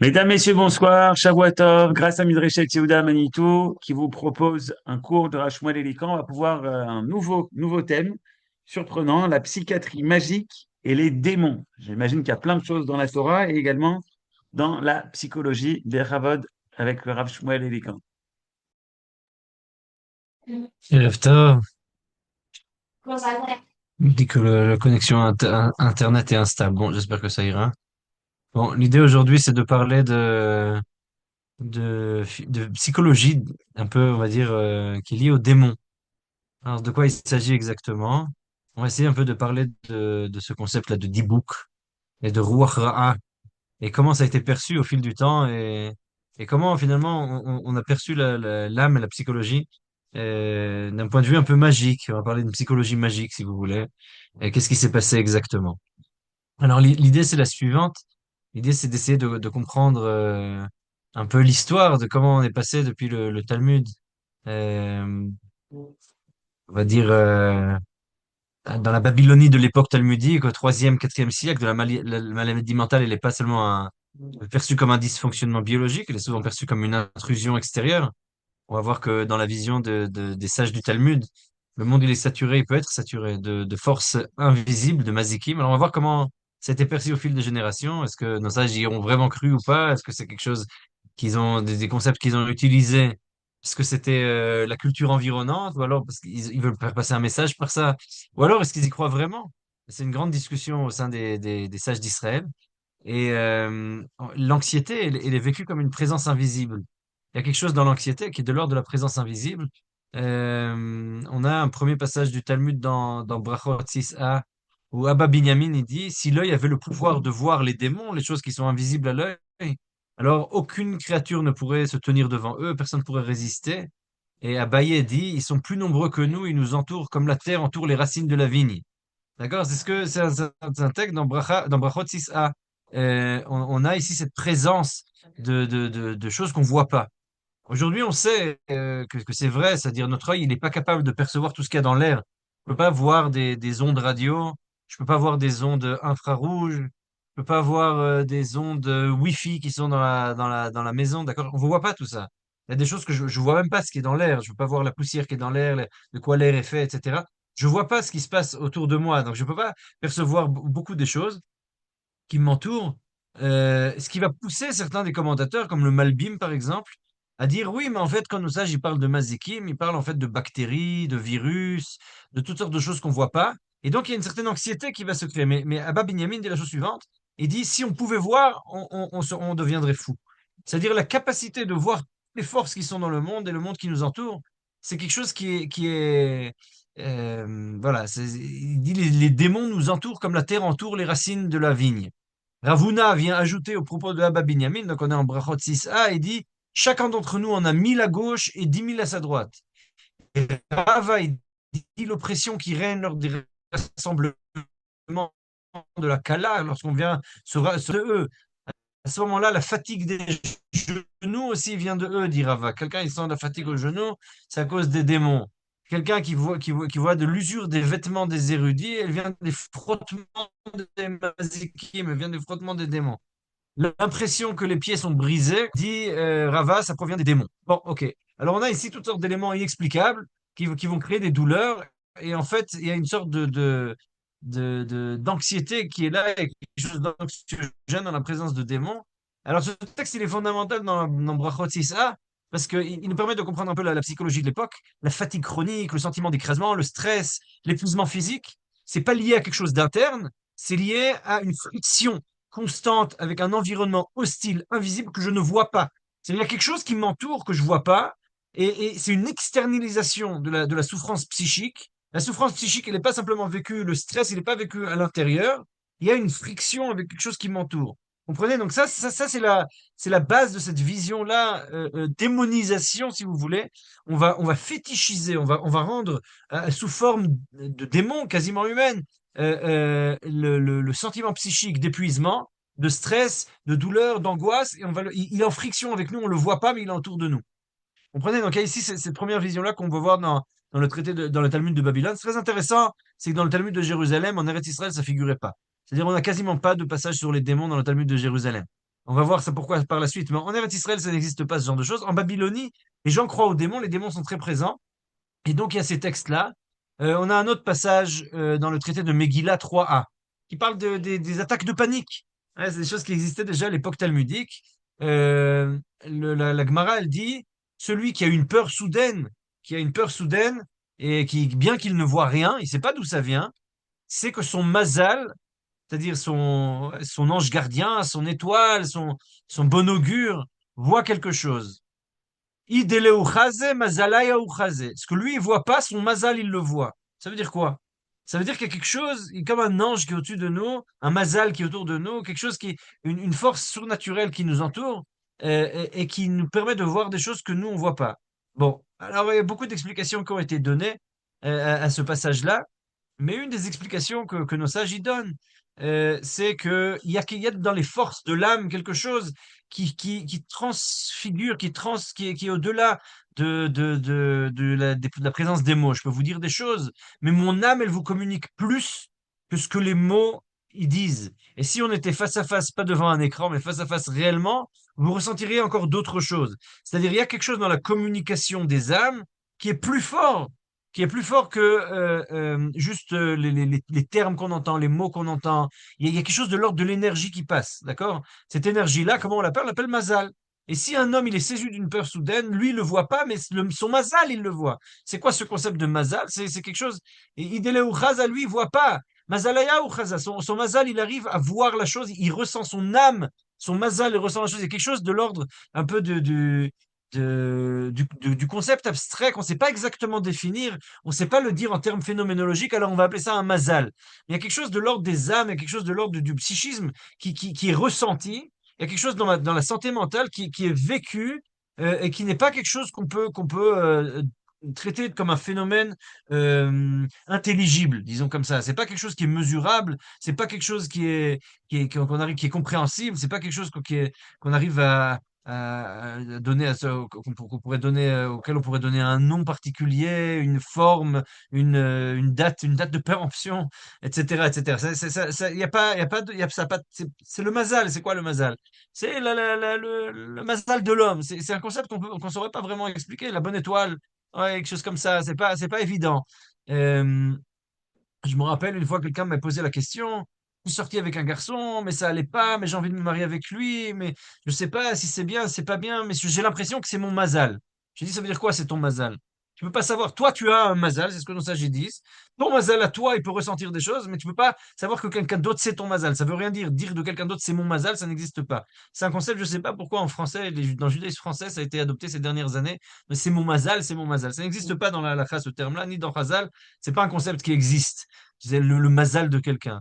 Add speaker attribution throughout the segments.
Speaker 1: Mesdames, Messieurs, bonsoir. Shavuot Tov, grâce à Midreshet Yehuda Manitou, qui vous propose un cours de Rashmuel Elikan, on va pouvoir un nouveau thème surprenant, la psychiatrie magique et les démons. J'imagine qu'il y a plein de choses dans la Torah et également dans la psychologie des Ravod avec le Rav Shmuel Elikan.
Speaker 2: Tov, il me dit que la connexion Internet est instable. Bon, j'espère que ça ira. Bon, l'idée aujourd'hui, c'est de parler de psychologie, un peu, on va dire, qui est liée aux démons. Alors, de quoi il s'agit exactement? On va essayer un peu de parler de ce concept-là de Dibouk et de Ruach Ra'a et comment ça a été perçu au fil du temps et comment finalement on a perçu l'âme et la psychologie d'un point de vue un peu magique. On va parler d'une psychologie magique, si vous voulez. Et qu'est-ce qui s'est passé exactement? Alors l'idée c'est la suivante. L'idée c'est d'essayer de comprendre un peu l'histoire de comment on est passé depuis le Talmud, euh, on va dire dans la Babylonie de l'époque talmudique, au troisième, quatrième siècle, de la maladie mentale, elle n'est pas seulement perçue comme un dysfonctionnement biologique, elle est souvent perçue comme une intrusion extérieure. On va voir que dans la vision des sages du Talmud, le monde il est saturé, il peut être saturé de forces invisibles, de mazikim. Alors on va voir comment ça a été perçu au fil des générations. Est-ce que nos sages y ont vraiment cru ou pas? Est-ce que c'est quelque chose qu'ils ont, des concepts qu'ils ont utilisés parce que c'était la culture environnante, ou alors parce qu'ils veulent faire passer un message par ça, ou alors est-ce qu'ils y croient vraiment? C'est une grande discussion au sein des sages d'Israël. Et l'anxiété, elle est vécue comme une présence invisible. Il y a quelque chose dans l'anxiété qui est de l'ordre de la présence invisible. On a un premier passage du Talmud dans Brachot 6a où Abba Binyamin il dit, si l'œil avait le pouvoir de voir les démons, les choses qui sont invisibles à l'œil, alors aucune créature ne pourrait se tenir devant eux, personne ne pourrait résister. Et Abaye dit, ils sont plus nombreux que nous, ils nous entourent comme la terre entoure les racines de la vigne. D'accord? C'est ce que c'est un texte dans Brachot 6a. On a ici cette présence de choses qu'on voit pas. Aujourd'hui, on sait que c'est vrai, c'est-à-dire notre œil, il n'est pas capable de percevoir tout ce qu'il y a dans l'air. Je peux pas voir des ondes radio, je peux pas voir des ondes infrarouges, je peux pas voir des ondes Wi-Fi qui sont dans la maison, d'accord? On ne voit pas tout ça. Il y a des choses que je vois même pas ce qui est dans l'air. Je peux pas voir la poussière qui est dans l'air, de quoi l'air est fait, etc. Je vois pas ce qui se passe autour de moi, donc je peux pas percevoir beaucoup des choses qui m'entourent, ce qui va pousser certains des commentateurs, comme le Malbim par exemple, à dire oui, mais en fait, quand nos sages ils parlent de mazikim, ils parlent en fait de bactéries, de virus, de toutes sortes de choses qu'on voit pas. Et donc, il y a une certaine anxiété qui va se créer. Mais Abba Binyamin dit la chose suivante, il dit, si on pouvait voir, on deviendrait fou. C'est-à-dire la capacité de voir les forces qui sont dans le monde et le monde qui nous entoure, c'est quelque chose voilà, il dit les démons nous entourent comme la terre entoure les racines de la vigne. Ravuna vient ajouter au propos de Abba Binyamin, donc on est en Brachot 6a, et dit, chacun d'entre nous en a 1000 à gauche et 10 000 à sa droite. Et Rava, il dit l'oppression qui règne lors des rassemblements de la Kala, lorsqu'on vient de eux. À ce moment-là, la fatigue des genoux aussi vient de eux, dit Rava. Quelqu'un, il sent la fatigue aux genoux, c'est à cause des démons. Quelqu'un qui voit de l'usure des vêtements des érudits, elle vient des frottements des mazikim, elle vient des frottements des démons. L'impression que les pieds sont brisés, dit Rava, ça provient des démons. Bon, ok. Alors on a ici toutes sortes d'éléments inexplicables qui vont créer des douleurs. Et en fait, il y a une sorte d'anxiété qui est là, et quelque chose d'anxiogène dans la présence de démons. Alors ce texte, il est fondamental dans Brachot 6a, parce qu'il nous permet de comprendre un peu la psychologie de l'époque, la fatigue chronique, le sentiment d'écrasement, le stress, l'épuisement physique. C'est pas lié à quelque chose d'interne, c'est lié à une friction constante avec un environnement hostile, invisible, que je ne vois pas. C'est-à-dire, il y a quelque chose qui m'entoure que je ne vois pas, et c'est une externalisation de la souffrance psychique. La souffrance psychique, elle n'est pas simplement vécue, le stress, il n'est pas vécu à l'intérieur. Il y a une friction avec quelque chose qui m'entoure. Vous comprenez? Donc ça c'est la base de cette vision-là, démonisation, si vous voulez. On va fétichiser, on va rendre sous forme de démons quasiment humaines le sentiment psychique d'épuisement, de stress, de douleur, d'angoisse, et il est en friction avec nous, on ne le voit pas, mais il est autour de nous. Vous comprenez? Donc il y a ici cette première vision-là qu'on peut voir dans le dans le Talmud de Babylone. C'est très intéressant, c'est que dans le Talmud de Jérusalem, en Eretz Israël, ça figurait pas. C'est-à-dire on n'a quasiment pas de passage sur les démons dans le Talmud de Jérusalem. On va voir ça pourquoi par la suite. Mais en Eretz Israël, ça n'existe pas ce genre de choses. En Babylonie, les gens croient aux démons, les démons sont très présents. Et donc, il y a ces textes-là. On a un autre passage dans le traité de Megillah 3a qui parle des attaques de panique. Ouais, c'est des choses qui existaient déjà à l'époque talmudique. La Gemara, elle dit, celui qui a une peur soudaine, qui a une peur soudaine, et qui, bien qu'il ne voit rien, il ne sait pas d'où ça vient, c'est que son mazal, c'est-à-dire son ange gardien, son étoile, son bon augure, voit quelque chose. Ce que lui, il voit pas, son mazal, il le voit. Ça veut dire quoi? Ça veut dire qu'il y a quelque chose, comme un ange qui est au-dessus de nous, un mazal qui est autour de nous, quelque chose qui, une force surnaturelle qui nous entoure et qui nous permet de voir des choses que nous, on voit pas. Bon, alors il y a beaucoup d'explications qui ont été données à ce passage-là. Mais une des explications que nos sages y donnent, c'est qu'il y a dans les forces de l'âme quelque chose qui transfigure, qui est au-delà de la présence des mots. Je peux vous dire des choses, mais mon âme, elle vous communique plus que ce que les mots y disent. Et si on était face à face, pas devant un écran, mais face à face réellement, vous ressentiriez encore d'autres choses. C'est-à-dire, il y a quelque chose dans la communication des âmes qui est plus fort que juste les termes qu'on entend, les mots qu'on entend. Il y a quelque chose de l'ordre de l'énergie qui passe, d'accord? Cette énergie-là, comment on l'appelle? On l'appelle mazal. Et si un homme, il est saisi d'une peur soudaine, lui, il le voit pas, mais son mazal, il le voit. C'est quoi ce concept de mazal? C'est quelque chose. Et Idele ou Chaza, lui, il voit pas. Mazalaya ou Chaza, son mazal, il arrive à voir la chose, il ressent son âme, son mazal, il ressent la chose. Il y a quelque chose de l'ordre un peu du concept abstrait qu'on ne sait pas exactement définir, on ne sait pas le dire en termes phénoménologiques, alors on va appeler ça un mazal. Il y a quelque chose de l'ordre des âmes, il y a quelque chose de l'ordre du psychisme qui est ressenti, il y a quelque chose dans la santé mentale qui est vécu et qui n'est pas quelque chose qu'on peut traiter comme un phénomène intelligible, disons comme ça. C'est pas quelque chose qui est mesurable, c'est pas quelque chose qu'on arrive, qui est compréhensible, c'est pas quelque chose qu'on arrive à donner qu'on pourrait donner, auquel on pourrait donner un nom particulier, une forme, une date de péremption, etc., etc. Y a pas, y a pas, ça a pas, c'est le mazal. C'est quoi le mazal? C'est le mazal de l'homme. C'est un concept qu'on saurait pas vraiment expliquer. La bonne étoile, ouais, quelque chose comme ça. C'est pas évident. Euh, je me rappelle une fois, quelqu'un m'a posé la question. Je suis sorti avec un garçon, mais ça allait pas, mais j'ai envie de me marier avec lui, mais je sais pas si c'est bien, c'est pas bien, mais j'ai l'impression que c'est mon mazal. J'ai dit, ça veut dire quoi, c'est ton mazal? Tu peux pas savoir. Toi, tu as un mazal, c'est ce que nos sages disent. Ton mazal à toi, il peut ressentir des choses, mais tu peux pas savoir que quelqu'un d'autre, c'est ton mazal. Ça veut rien dire. Dire de quelqu'un d'autre, c'est mon mazal, ça n'existe pas. C'est un concept, je sais pas pourquoi en français, dans le judaïsme français, ça a été adopté ces dernières années, mais c'est mon mazal, c'est mon mazal. Ça n'existe pas dans la halakha, ce terme-là, ni dans Chazal. C'est pas un concept qui existe. C'est le mazal de quelqu'un.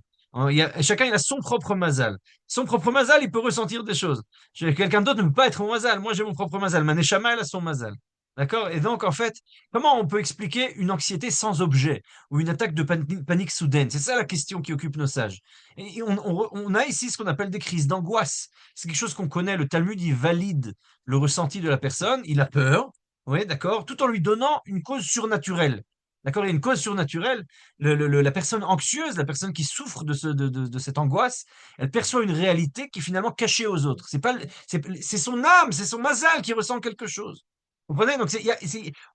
Speaker 2: Chacun, il a son propre mazal. Son propre mazal, il peut ressentir des choses. Quelqu'un d'autre ne peut pas être mon mazal. Moi, j'ai mon propre mazal. Ma neshama, elle a son mazal. D'accord? Et donc, en fait, comment on peut expliquer une anxiété sans objet ou une attaque de panique soudaine? C'est ça la question qui occupe nos sages. Et on a ici ce qu'on appelle des crises d'angoisse. C'est quelque chose qu'on connaît. Le Talmud, il valide le ressenti de la personne. Il a peur. Oui, d'accord? Tout en lui donnant une cause surnaturelle. D'accord? Il y a une cause surnaturelle. La personne anxieuse, la personne qui souffre de cette angoisse, elle perçoit une réalité qui est finalement cachée aux autres. C'est son âme, c'est son mazal qui ressent quelque chose. Vous comprenez? Donc,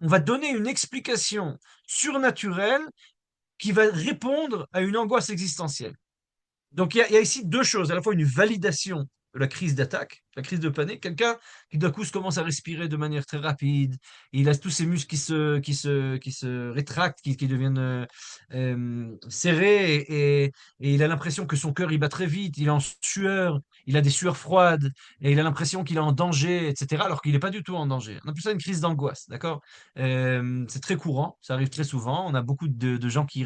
Speaker 2: on va donner une explication surnaturelle qui va répondre à une angoisse existentielle. Donc, il y a ici deux choses, à la fois une validation de la crise d'attaque, la crise de panique, quelqu'un qui d'un coup commence à respirer de manière très rapide, il a tous ses muscles qui se rétractent, qui deviennent serrés, et il a l'impression que son cœur il bat très vite, il est en sueur, il a des sueurs froides, et il a l'impression qu'il est en danger, etc., alors qu'il n'est pas du tout en danger. On appelle ça une crise d'angoisse, d'accord? C'est très courant, ça arrive très souvent, on a beaucoup de gens qui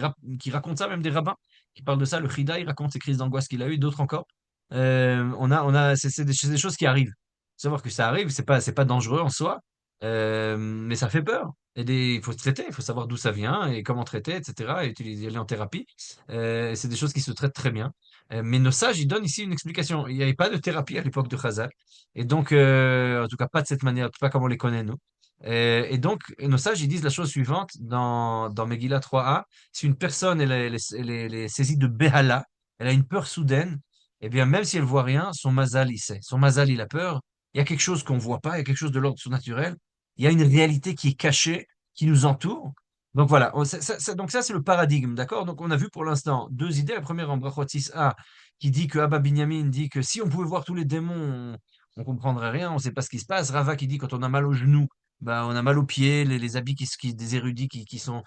Speaker 2: racontent ça, même des rabbins qui parle de ça. Le Chida, il raconte ses crises d'angoisse qu'il a eues, d'autres encore. C'est des choses qui arrivent. Faut savoir que ça arrive, c'est pas dangereux en soi, mais ça fait peur. Il faut se traiter, il faut savoir d'où ça vient et comment traiter, etc. Et aller en thérapie. C'est des choses qui se traitent très bien. Mais nos sages, ils donnent ici une explication. Il n'y avait pas de thérapie à l'époque de Chazal. Et donc, en tout cas, pas de cette manière, pas comme on les connaît, nous. Et donc, nos sages, ils disent la chose suivante dans Megillah 3a. Si une personne elle est saisie de Béhala, elle a une peur soudaine, eh bien, même si elle voit rien, son mazal, il sait. Son mazal, il a peur. Il y a quelque chose qu'on voit pas, il y a quelque chose de l'ordre surnaturel. Il y a une réalité qui est cachée, qui nous entoure. Donc voilà, donc ça c'est le paradigme, d'accord? Donc on a vu pour l'instant deux idées. La première en Brachot 6a, qui dit que Abba Binyamin dit que si on pouvait voir tous les démons, on comprendrait rien, on ne sait pas ce qui se passe. Rava qui dit quand on a mal aux genoux, bah, on a mal aux pieds, les habits des érudits qui sont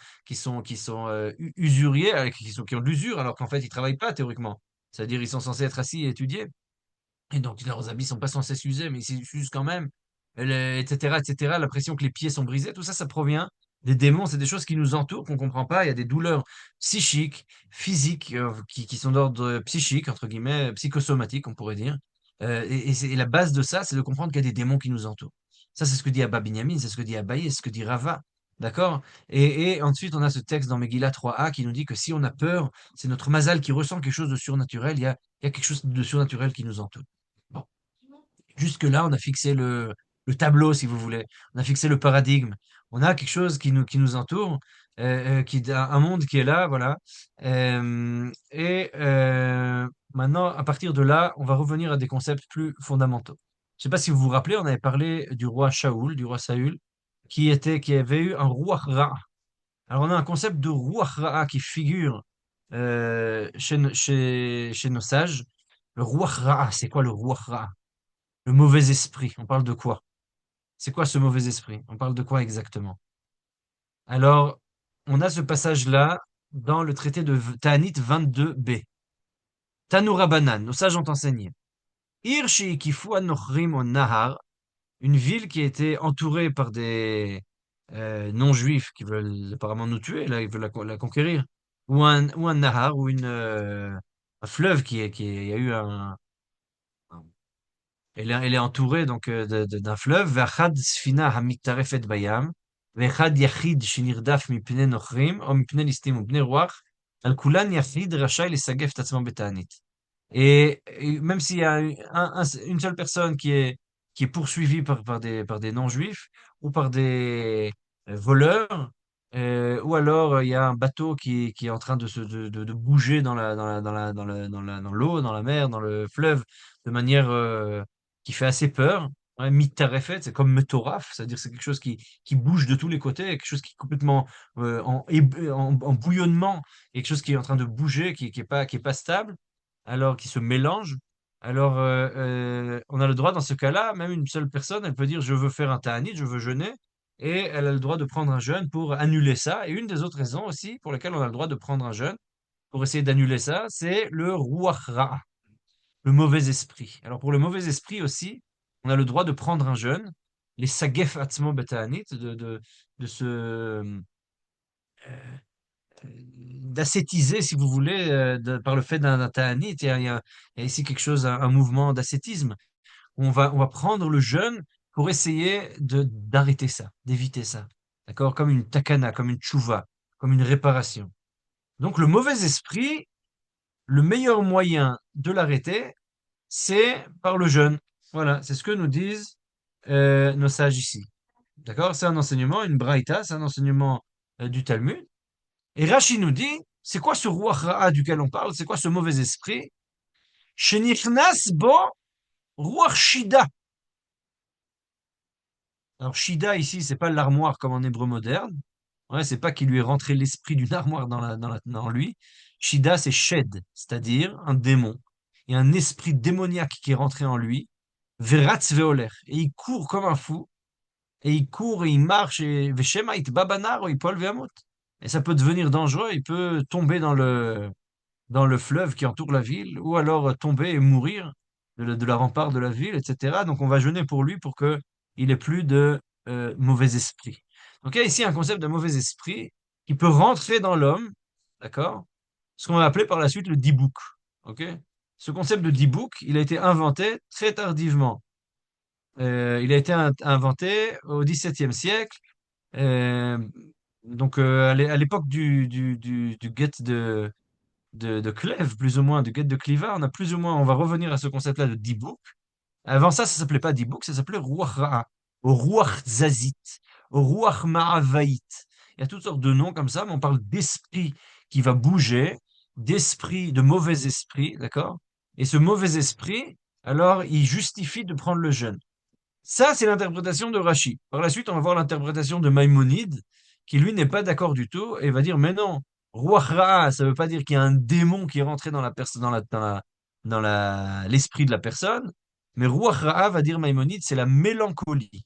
Speaker 2: usuriers, qui ont de l'usure, alors qu'en fait ils travaillent pas théoriquement. C'est-à-dire ils sont censés être assis et étudier. Et donc leurs habits sont pas censés s'user, mais ils s'usent quand même, etc., etc. La pression que les pieds sont brisés, tout ça, ça provient des démons. C'est des choses qui nous entourent, qu'on comprend pas. Il y a des douleurs psychiques, physiques, qui sont d'ordre psychique, entre guillemets, psychosomatique, on pourrait dire. Et la base de ça, c'est de comprendre qu'il y a des démons qui nous entourent. Ça, c'est ce que dit Abba Binyamin, c'est ce que dit Abaye, c'est ce que dit Rava. D'accord? Et ensuite, on a ce texte dans Megillah 3a qui nous dit que si on a peur, c'est notre mazal qui ressent quelque chose de surnaturel. Il y a quelque chose de surnaturel qui nous entoure. Bon, jusque-là, on a fixé le tableau, si vous voulez. On a fixé le paradigme. On a quelque chose qui nous entoure, un monde qui est là, voilà. Maintenant, à partir de là, on va revenir à des concepts plus fondamentaux. Je ne sais pas si vous vous rappelez, on avait parlé du roi Shaoul, du roi Saül, qui avait eu un roi Ra. Alors, on a un concept de roi Ra qui figure chez nos sages. Le roi Ra, c'est quoi le roi Ra? Le mauvais esprit, on parle de quoi? C'est quoi ce mauvais esprit? On parle de quoi exactement? Alors, on a ce passage-là dans le traité de Ta'anit 22b. Tanoura Banan, nos sages ont enseigné. Ir she'ikifu anochrim au Nahar, une ville qui a été entourée par des non-juifs qui veulent apparemment nous tuer, là, ils veulent la conquérir. Ou un Nahar, ou un fleuve il y a eu elle est entourée donc d'un fleuve. Ve'achad sfina hamitarefet bayam, ve'echad yachid shenirdaf mipnei nochrim, ou mipnei listim ou mipnei ruach, al kulan yachid rachai lesagef et atzmo beta'anit. Et même s'il y a une seule personne qui est poursuivie par des non-juifs ou par des voleurs, ou alors il y a un bateau qui est en train de bouger dans l'eau, dans la mer, dans le fleuve, de manière qui fait assez peur. Ouais, Mitarefet, c'est comme Metoraf, c'est-à-dire c'est quelque chose qui bouge de tous les côtés, quelque chose qui est complètement en bouillonnement, quelque chose qui est en train de bouger, qui est pas stable alors qui se mélangent, alors on a le droit dans ce cas-là, même une seule personne, elle peut dire je veux faire un ta'anit, je veux jeûner, et elle a le droit de prendre un jeûne pour annuler ça. Et une des autres raisons aussi pour lesquelles on a le droit de prendre un jeûne pour essayer d'annuler ça, c'est le ruach ra, le mauvais esprit. Alors pour le mauvais esprit aussi, on a le droit de prendre un jeûne, les sagef atzmo beta'anit, de se d'ascétiser, si vous voulez, par le fait d'un ta'anit. Il y a ici quelque chose, un mouvement d'ascétisme. On va prendre le jeûne pour essayer d'arrêter ça, d'éviter ça. D'accord? Comme une takana, comme une tchouva, comme une réparation. Donc le mauvais esprit, le meilleur moyen de l'arrêter, c'est par le jeûne. Voilà, c'est ce que nous disent nos sages ici. D'accord? C'est un enseignement, une braïta, c'est un enseignement du Talmud. Et Rashi nous dit, c'est quoi ce roi ra'a duquel on parle? C'est quoi ce mauvais esprit? Shenichnas bo ruach shida. Alors shida ici, c'est pas l'armoire comme en hébreu moderne. Ouais, c'est pas qu'il lui est rentré l'esprit d'une armoire dans lui. Shida, c'est shed, c'est-à-dire un démon. Il y a un esprit démoniaque qui est rentré en lui. Veratz veoler. Et il court comme un fou. Et il court et il marche. Et veshema it babanar ou ipol ve'amot. Et ça peut devenir dangereux. Il peut tomber dans le fleuve qui entoure la ville, ou alors tomber et mourir de la rempart de la ville, etc. Donc on va jeûner pour lui pour que il ait plus de mauvais esprit. Donc il y a ici un concept de mauvais esprit qui peut rentrer dans l'homme, d'accord? Ce qu'on va appeler par la suite le dibouk. Ok? Ce concept de dibouk, il a été inventé très tardivement. Il a été inventé au XVIIe siècle. euh, donc à l'époque du guet de Clèves, plus ou moins, de Guet de Cliva, on a plus ou moins, on va revenir à ce concept-là de Dibouk. Avant ça, ça s'appelait pas Dibouk, ça s'appelait Ruach Ra'a, au Ruach Zazit, au Ruach Ma'avaït. Il y a toutes sortes de noms comme ça, mais on parle d'esprit qui va bouger, d'esprit, de mauvais esprit, d'accord? Et ce mauvais esprit, alors, il justifie de prendre le jeûne. Ça, c'est l'interprétation de Rashi. Par la suite, on va voir l'interprétation de Maïmonide, qui lui n'est pas d'accord du tout et va dire, mais non, Ruach Ra, ça veut pas dire qu'il y a un démon qui est rentré dans la personne, l'esprit de la personne, mais Ruach Ra va dire Maïmonide, c'est la mélancolie.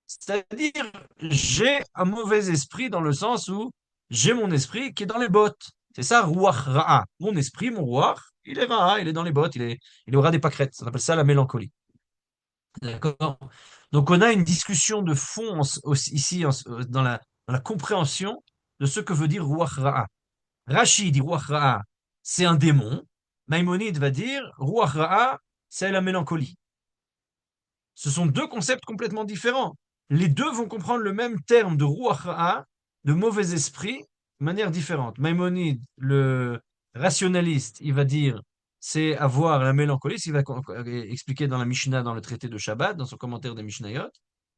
Speaker 2: C'est-à-dire, j'ai un mauvais esprit dans le sens où j'ai mon esprit qui est dans les bottes. C'est ça, Ruach Ra. Mon esprit, mon Ruach, il est Ra, il est dans les bottes, il aura des pâquerettes. On appelle ça la mélancolie. D'accord? Donc, on a une discussion de fond ici dans la compréhension de ce que veut dire Ruach Ra'a. Rashi dit Ruach Ra'a, c'est un démon. Maïmonide va dire Ruach Ra'a, c'est la mélancolie. Ce sont deux concepts complètement différents. Les deux vont comprendre le même terme de Ruach Ra'a, de mauvais esprit, de manière différente. Maïmonide, le rationaliste, il va dire c'est avoir la mélancolie, ce qu'il va expliquer dans la Mishnah, dans le traité de Shabbat, dans son commentaire des Mishnayot.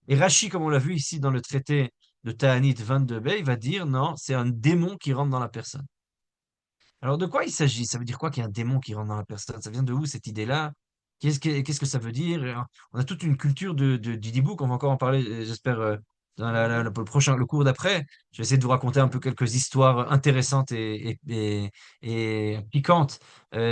Speaker 2: Et Rashi, comme on l'a vu ici dans le traité de Ta'anit 22b, il va dire non, c'est un démon qui rentre dans la personne. Alors, de quoi il s'agit? Ça veut dire quoi qu'il y a un démon qui rentre dans la personne? Ça vient de où cette idée-là? Qu'est-ce que ça veut dire? On a toute une culture du dibouk, on va encore en parler, j'espère, dans pour le cours d'après. Je vais essayer de vous raconter un peu quelques histoires intéressantes et piquantes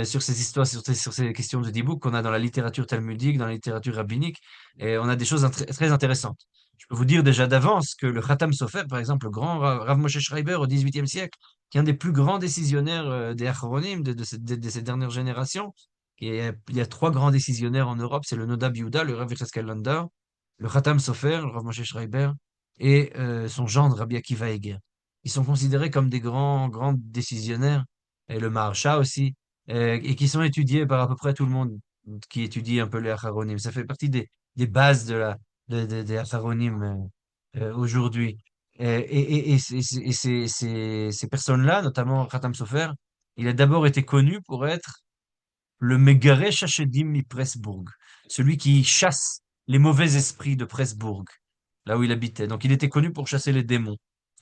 Speaker 2: sur ces histoires, sur ces questions de dibouk qu'on a dans la littérature talmudique, dans la littérature rabbinique. Et on a des choses très intéressantes. Je peux vous dire déjà d'avance que le Khatam Sofer, par exemple, le grand Rav Moshe Schreiber au XVIIIe siècle, qui est un des plus grands décisionnaires des Achronim de ces dernières générations. Et il y a trois grands décisionnaires en Europe, c'est le Nodab Yehuda, le Rav Yecheskel Landau, le Khatam Sofer, le Rav Moshe Schreiber, et son gendre Rabbi Akiva Eger. Ils sont considérés comme des grands décisionnaires, et le Maharsha aussi, et qui sont étudiés par à peu près tout le monde qui étudie un peu les Acharonim. Ça fait partie des bases des Acharonim aujourd'hui. Ces personnes-là, notamment Khatam Sofer, il a d'abord été connu pour être le Megaresh Hachedim mi Pressburg, celui qui chasse les mauvais esprits de Pressburg, là où il habitait. Donc il était connu pour chasser les démons.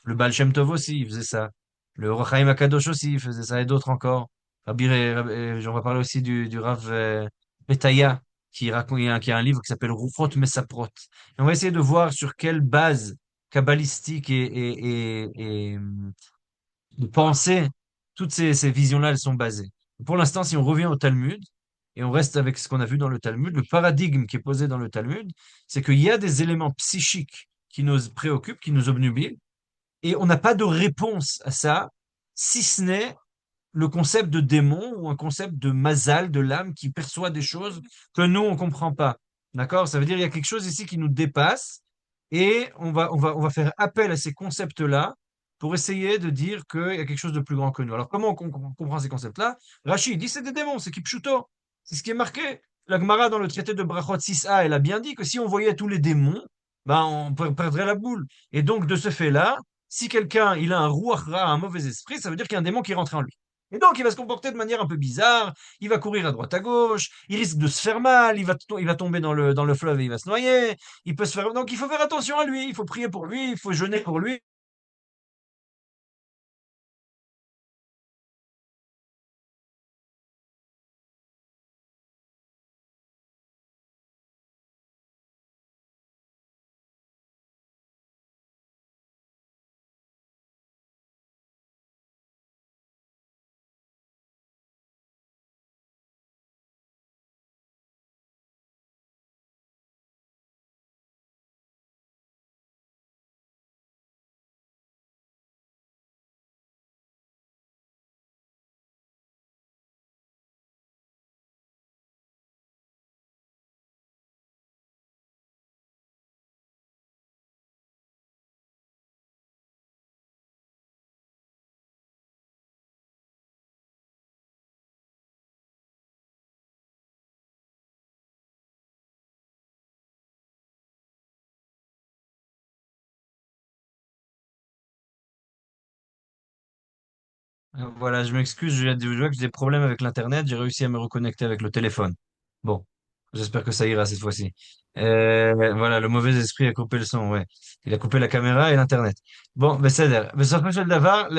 Speaker 2: Le Baal Shem Tov aussi, il faisait ça. Le Or HaChaim Akadosh aussi, il faisait ça, et d'autres encore. J'en vais parler aussi du Rav Petaya, qui a un livre qui s'appelle Ruchot Mesaprot. Et on va essayer de voir sur quelle base kabbalistique et de pensée toutes ces visions-là, elles sont basées. Pour l'instant, si on revient au Talmud, et on reste avec ce qu'on a vu dans le Talmud, le paradigme qui est posé dans le Talmud, c'est qu'il y a des éléments psychiques qui nous préoccupent, qui nous obnubilent, et on n'a pas de réponse à ça, si ce n'est le concept de démon ou un concept de mazal, de l'âme qui perçoit des choses que nous, on comprend pas. D'accord? Ça veut dire qu'il y a quelque chose ici qui nous dépasse et on va faire appel à ces concepts-là pour essayer de dire qu'il y a quelque chose de plus grand que nous. Alors, comment on comprend ces concepts-là? Rachid dit c'est des démons, c'est Kipchuto. C'est ce qui est marqué. La Gemara dans le traité de Brachot 6a, elle a bien dit que si on voyait tous les démons, ben, on perdrait la boule. Et donc, de ce fait-là, si quelqu'un il a un ruach ra, un mauvais esprit, ça veut dire qu'il y a un démon qui rentre en lui. Et donc, il va se comporter de manière un peu bizarre, il va courir à droite à gauche, il risque de se faire mal, il va tomber dans le fleuve et il va se noyer, il peut se faire... Donc, il faut faire attention à lui, il faut prier pour lui, il faut jeûner pour lui. Voilà, je m'excuse, je vois que j'ai des problèmes avec l'Internet, j'ai réussi à me reconnecter avec le téléphone. Bon, j'espère que ça ira cette fois-ci. Voilà, le mauvais esprit a coupé le son, ouais. Il a coupé la caméra et l'Internet. Bon, ben c'est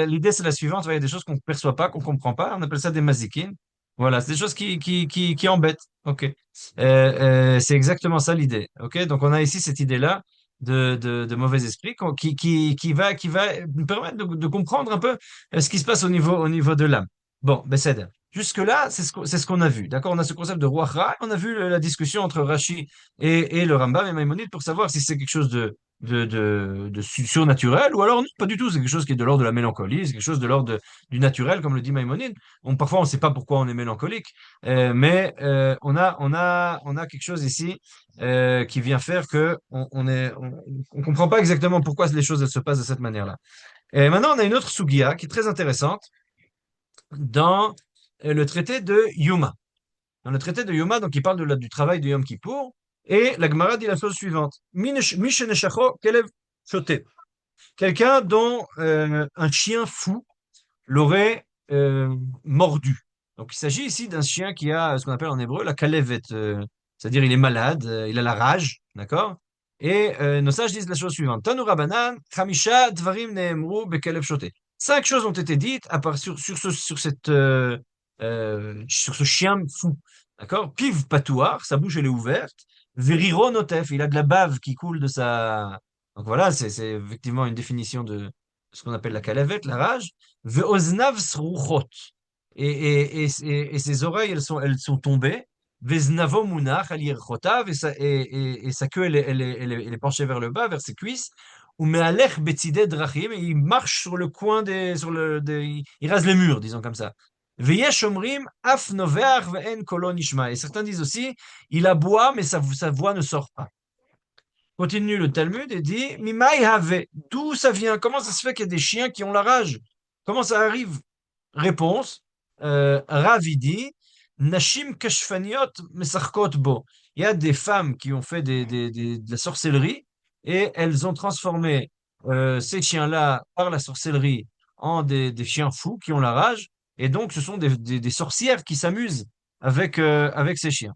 Speaker 2: l'idée c'est la suivante, il y a des choses qu'on ne perçoit pas, qu'on ne comprend pas, on appelle ça des mazikim. Voilà, c'est des choses qui embêtent. OK. C'est exactement ça l'idée. OK. Donc, on a ici cette idée-là de mauvais esprit qui va nous permettre de comprendre un peu ce qui se passe au niveau de l'âme. Bon, ben c'est jusque-là, c'est ce qu'on a vu. D'accord? On a ce concept de roi Ra. On a vu la discussion entre Rashi et le Rambam et Maïmonide pour savoir si c'est quelque chose de surnaturel ou alors non, pas du tout. C'est quelque chose qui est de l'ordre de la mélancolie. C'est quelque chose de l'ordre du naturel, comme le dit Maïmonide. Parfois, on ne sait pas pourquoi on est mélancolique, mais on a quelque chose ici qui vient faire que on comprend pas exactement pourquoi les choses elles se passent de cette manière-là. Et maintenant, on a une autre sugia qui est très intéressante dans le traité de Yuma. Dans le traité de Yuma, donc il parle du travail de Yom Kippour, et la Gemara dit la chose suivante. Misheneshacho kelev shoté. Quelqu'un dont un chien fou l'aurait mordu. Donc il s'agit ici d'un chien qui a ce qu'on appelle en hébreu la kalevet, c'est-à-dire il est malade, il a la rage, d'accord? Et nos sages disent la chose suivante. Tanu Rabbanan, Chamisha Dvarim Neemru Bekelev Shoté. Cinq choses ont été dites à part sur ce chien fou. D'accord? Piv patouar, sa bouche elle est ouverte. Veriro notef, il a de la bave qui coule de sa. Donc voilà, c'est effectivement une définition de ce qu'on appelle la kalavet, la rage. Ve'oznav sruchot. Et ses oreilles, elles sont tombées. Ve'znavo munach al yirchotav, et sa queue, elle est penchée vers le bas, vers ses cuisses. Ou me'alech betzidei drachim, et il marche sur le coin il rase les murs, disons comme ça. Ve'yesh omrim af noveach ve'en kolo nishma. Et certains disent aussi, il aboie, mais sa voix ne sort pas. Continue le Talmud et dit, Mimai have, d'où ça vient? Comment ça se fait qu'il y a des chiens qui ont la rage? Comment ça arrive? Réponse, Ravidi, Nashim Kashfaniot Mesarkot Bo. Il y a des femmes qui ont fait de la sorcellerie et elles ont transformé ces chiens-là par la sorcellerie en des chiens fous qui ont la rage. Et donc, ce sont des sorcières qui s'amusent avec ces chiens.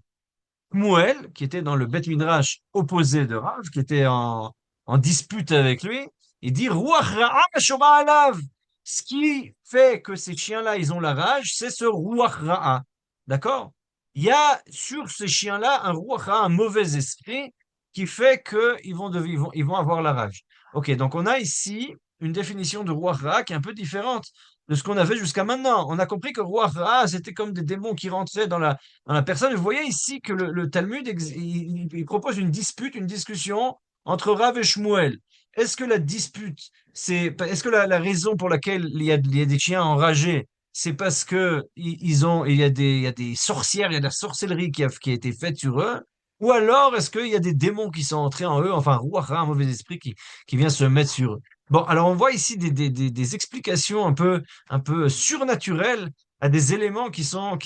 Speaker 2: Shmuel, qui était dans le Beth Midrash opposé de Rav, qui était en dispute avec lui, il dit Ruach Ra'a Meshoma Alav. Ce qui fait que ces chiens-là, ils ont la rage, c'est ce Ruach Ra'a. D'accord? Il y a sur ces chiens-là un Ruach Ra'a, un mauvais esprit, qui fait qu'ils vont avoir la rage. Ok, donc on a ici une définition de Ruach Ra'a qui est un peu différente de ce qu'on avait jusqu'à maintenant. On a compris que Ruach Ra'a, c'était comme des démons qui rentraient dans la personne. Vous voyez ici que le Talmud il propose une dispute, une discussion entre Rav et Shmuel. Est-ce que la dispute, est-ce que la raison pour laquelle il y a des chiens enragés, c'est parce que il y a des sorcières, il y a de la sorcellerie qui a été faite sur eux, ou alors est-ce qu'il y a des démons qui sont entrés en eux, enfin, Ruach Ra, un mauvais esprit qui vient se mettre sur eux. Bon, alors on voit ici des explications un peu surnaturelles à des éléments qui sont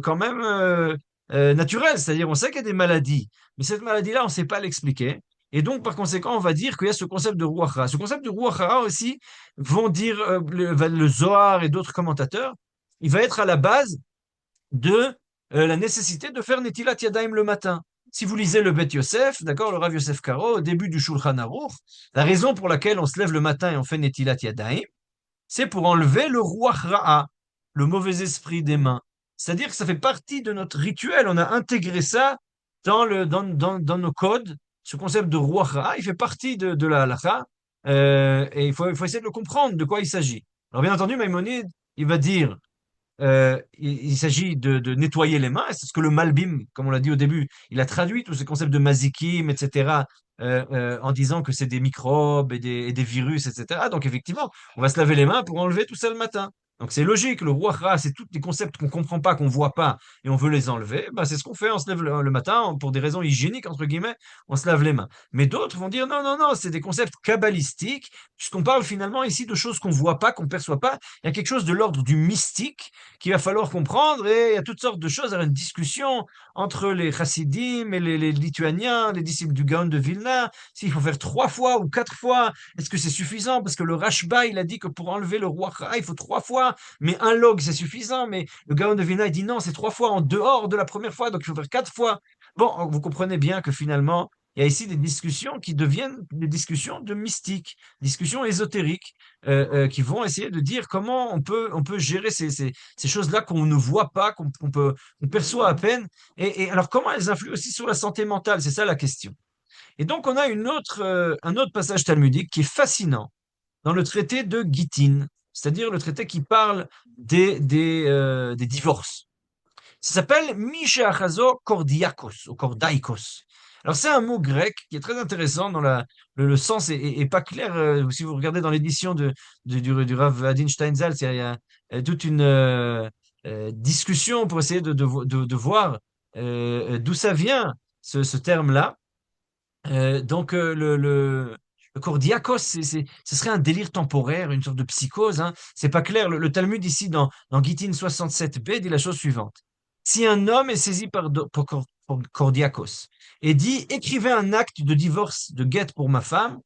Speaker 2: quand même naturels. C'est-à-dire, on sait qu'il y a des maladies, mais cette maladie-là, on ne sait pas l'expliquer. Et donc, par conséquent, on va dire qu'il y a ce concept de Ruach Ra. Ce concept de Ruach Ra aussi, vont dire le Zohar et d'autres commentateurs, il va être à la base de la nécessité de faire Netilat Yadayim le matin. Si vous lisez le Bet Yosef, d'accord, le Rav Yosef Karo, au début du Shulchan Aruch, la raison pour laquelle on se lève le matin et on fait Netilat Yadayim, c'est pour enlever le Ruach Ra'a, le mauvais esprit des mains. C'est-à-dire que ça fait partie de notre rituel. On a intégré ça dans nos codes. Ce concept de Ruach Ra'a, il fait partie de la halakha. Et il faut essayer de le comprendre, de quoi il s'agit. Alors, bien entendu, Maïmonide, il va dire il s'agit de nettoyer les mains. C'est ce que le Malbim, comme on l'a dit au début, il a traduit tous ces concepts de mazikim, etc., en disant que c'est des microbes et des virus, etc. Donc effectivement, on va se laver les mains pour enlever tout ça le matin. Donc c'est logique, le roi Ra, c'est tous des concepts qu'on comprend pas, qu'on voit pas, et on veut les enlever. Ben, c'est ce qu'on fait, on se lève le matin, pour des raisons hygiéniques, entre guillemets, on se lave les mains. Mais d'autres vont dire non, non, non, c'est des concepts kabbalistiques, puisqu'on parle finalement ici de choses qu'on voit pas, qu'on perçoit pas. Il y a quelque chose de l'ordre du mystique qu'il va falloir comprendre, et il y a toutes sortes de choses. Alors, une discussion entre les chassidim et les Lituaniens, les disciples du Gaon de Vilna, s'il faut faire 3 fois ou 4 fois, est-ce que c'est suffisant? Parce que le Rashba, il a dit que pour enlever le roi Ra, il faut 3 fois, mais un log, c'est suffisant. Mais le Gaon de Vilna, il dit non, c'est 3 fois en dehors de la première fois, donc il faut faire 4 fois. Bon, vous comprenez bien que finalement, il y a ici des discussions qui deviennent des discussions de mystique, discussions ésotériques, qui vont essayer de dire comment on peut gérer ces choses-là qu'on ne voit pas, qu'on perçoit à peine. Et alors, comment elles influent aussi sur la santé mentale? C'est ça la question. Et donc, on a un autre passage talmudique qui est fascinant dans le traité de Gittin, c'est-à-dire le traité qui parle des divorces. Ça s'appelle Mishachazo Kordiakos, ou Kordaikos. Alors, c'est un mot grec qui est très intéressant dans le sens est pas clair. Si vous regardez dans l'édition du Rav Adin Steinsaltz, il y a toute une discussion pour essayer de voir d'où ça vient, ce terme-là. Le Kordiakos, ce serait un délire temporaire, une sorte de psychose. Hein. C'est pas clair. Le Talmud ici, dans Gittin 67b, dit la chose suivante. Si un homme est saisi pour Kordiakos et dit écrivez un acte de divorce de guet pour ma femme,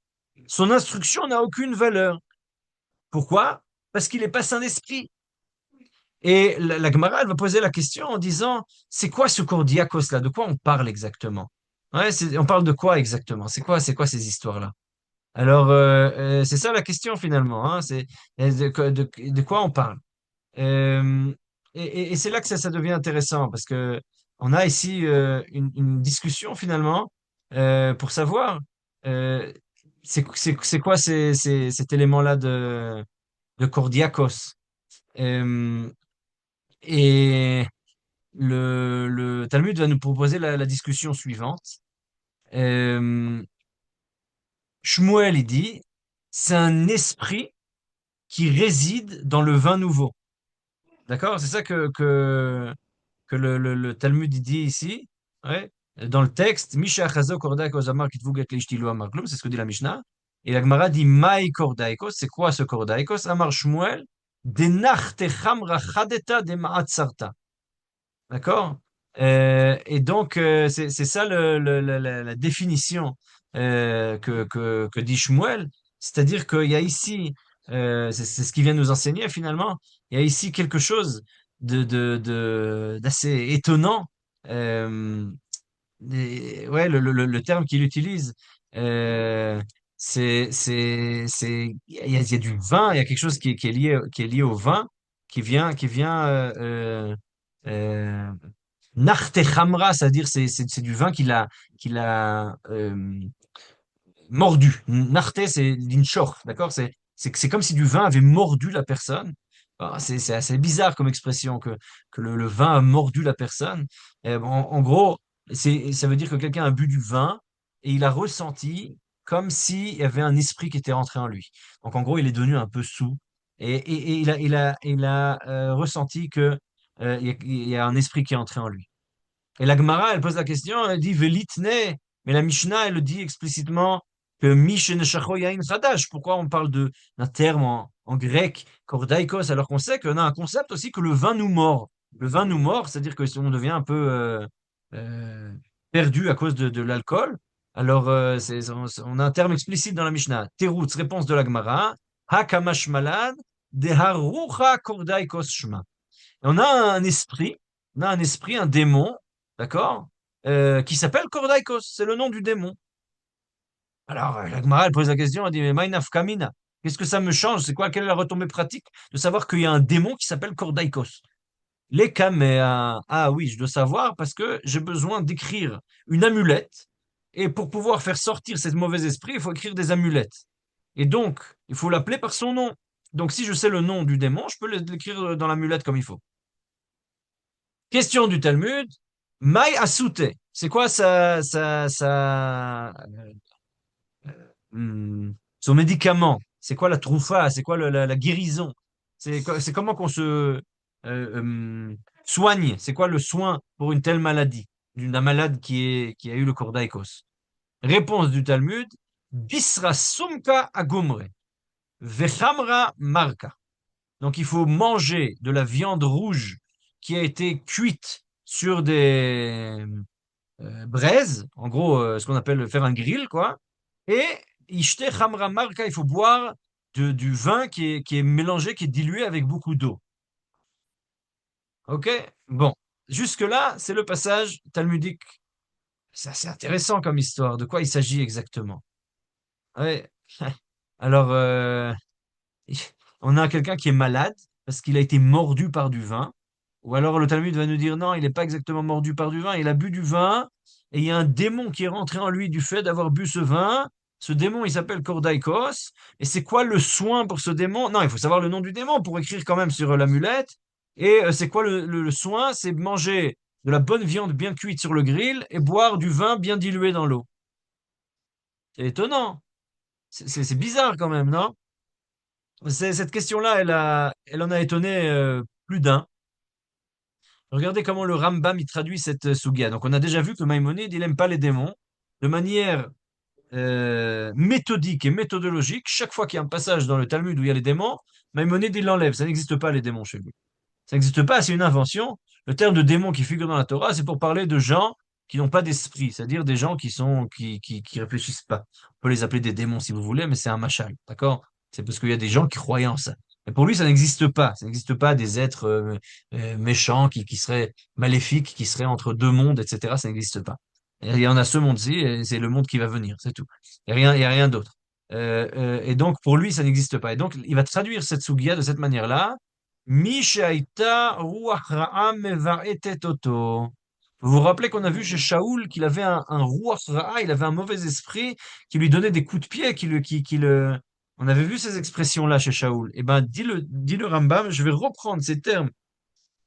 Speaker 2: son instruction n'a aucune valeur. Pourquoi? Parce qu'il n'est pas saint d'esprit. Et la Gemara, elle va poser la question en disant, c'est quoi ce Kordiakos là? De quoi on parle exactement? Ouais, on parle de quoi exactement? C'est quoi ces histoires-là? Alors, c'est ça la question finalement, hein, c'est de quoi on parle. Euh, et c'est là que ça devient intéressant parce que on a ici une discussion finalement pour savoir euh, c'est quoi cet élément-là de Kordiakos. Euh, et le Talmud va nous proposer la discussion suivante. Euh, Shmuel, il dit, c'est un esprit qui réside dans le vin nouveau. D'accord? C'est ça que le Talmud il dit ici. Ouais. Dans le texte, Misha Chazo Kordaikos Amar Kitvuget Leishtilu Amar Klum, c'est ce que dit la Mishnah. Et la Gemara dit Maï Kordaikos, c'est quoi ce Kordaikos? Amar Shmuel, Denach Chamra Chadeta de Ma'atzarta. D'accord? Et donc, c'est ça la définition que dit Shmuel. C'est-à-dire qu'il y a ici, c'est ce qu'il vient de nous enseigner finalement, il y a ici quelque chose d'assez étonnant. Euh, ouais, le terme qu'il utilise, euh, il y a du vin, il y a quelque chose qui est lié au vin, qui vient euh, Narte Khamra, c'est-à-dire c'est du vin qu'il a mordu. Narte, c'est l'inchor, d'accord? C'est comme si du vin avait mordu la personne. Ah, c'est assez bizarre comme expression que le vin a mordu la personne. En gros, ça veut dire que quelqu'un a bu du vin et il a ressenti comme s'il y avait un esprit qui était rentré en lui. Donc en gros, il est devenu un peu saoul et il a ressenti que il y a un esprit qui est entré en lui. Et la Gemara, elle pose la question, elle dit Velitne, mais la Mishnah, elle le dit explicitement que Misheneshacho Yain Chadash. Pourquoi on parle d'un terme en grec, kordaikos, alors qu'on sait qu'on a un concept aussi que le vin nous mord. Le vin nous mord, c'est-à-dire que si on devient un peu euh, perdu à cause de l'alcool. Alors, on a un terme explicite dans la Mishnah. Teroutz, réponse de la Gemara, Hakamash malad, deharucha kordaikos shma. Et on a un esprit, un démon, d'accord, qui s'appelle Kordaikos, c'est le nom du démon. Alors, la Gemara, elle pose la question, elle dit, mais Mainaf Kamina, qu'est-ce que ça me change? C'est quoi, quelle est la retombée pratique de savoir qu'il y a un démon qui s'appelle Kordaikos? Les Kaméa, ah oui, je dois savoir parce que j'ai besoin d'écrire une amulette, et pour pouvoir faire sortir ce mauvais esprit, il faut écrire des amulettes. Et donc, il faut l'appeler par son nom. Donc, si je sais le nom du démon, je peux l'écrire dans l'amulette comme il faut. Question du Talmud. Maï asute. C'est quoi son médicament? C'est quoi la troufa? C'est quoi la guérison? C'est comment qu'on se soigne? C'est quoi le soin pour une telle maladie? D'un malade qui a eu le cordaïkos. Réponse du Talmud. Bisra sumka agumre. Vechamra marka. Donc il faut manger de la viande rouge qui a été cuite sur des braises, en gros ce qu'on appelle faire un grill, quoi. Et ishte khamra marka, il faut boire du vin qui est mélangé, qui est dilué avec beaucoup d'eau. Ok? Bon, jusque-là, c'est le passage talmudique C'est assez intéressant comme histoire. De quoi il s'agit exactement? Ouais. Alors, on a quelqu'un qui est malade parce qu'il a été mordu par du vin. Ou alors le Talmud va nous dire non, il n'est pas exactement mordu par du vin, il a bu du vin et il y a un démon qui est rentré en lui du fait d'avoir bu ce vin. Ce démon, il s'appelle Kordaikos. Et c'est quoi le soin pour ce démon? Non, il faut savoir le nom du démon pour écrire quand même sur l'amulette. Et c'est quoi le soin? C'est manger de la bonne viande bien cuite sur le grill et boire du vin bien dilué dans l'eau. C'est étonnant. C'est bizarre quand même, non? Cette question-là, elle en a étonné plus d'un. Regardez comment le Rambam il traduit cette sugya. Donc, on a déjà vu que Maïmonide, il n'aime pas les démons. De manière méthodique et méthodologique, chaque fois qu'il y a un passage dans le Talmud où il y a les démons, Maïmonide, il l'enlève. Ça n'existe pas, les démons chez lui. Ça n'existe pas, c'est une invention. Le terme de démon qui figure dans la Torah, c'est pour parler de gens qui n'ont pas d'esprit, c'est-à-dire des gens qui réfléchissent pas. On peut les appeler des démons si vous voulez, mais c'est un machal, d'accord? C'est parce qu'il y a des gens qui croyaient en ça. Et pour lui, ça n'existe pas. Ça n'existe pas des êtres méchants qui seraient maléfiques, qui seraient entre deux mondes, etc. Ça n'existe pas. Et il y en a ce monde-ci, et c'est le monde qui va venir, c'est tout. Il y a rien d'autre. Et donc, pour lui, ça n'existe pas. Et donc, il va traduire cette sugia de cette manière-là. Mishaita ruach ra'a mevaretet oto. Vous vous rappelez qu'on a vu chez Shaoul qu'il avait un ruach ra'a, il avait un mauvais esprit qui lui donnait des coups de pied, qui le... On avait vu ces expressions-là chez Shaoul. Eh ben, dit le Rambam, je vais reprendre ces termes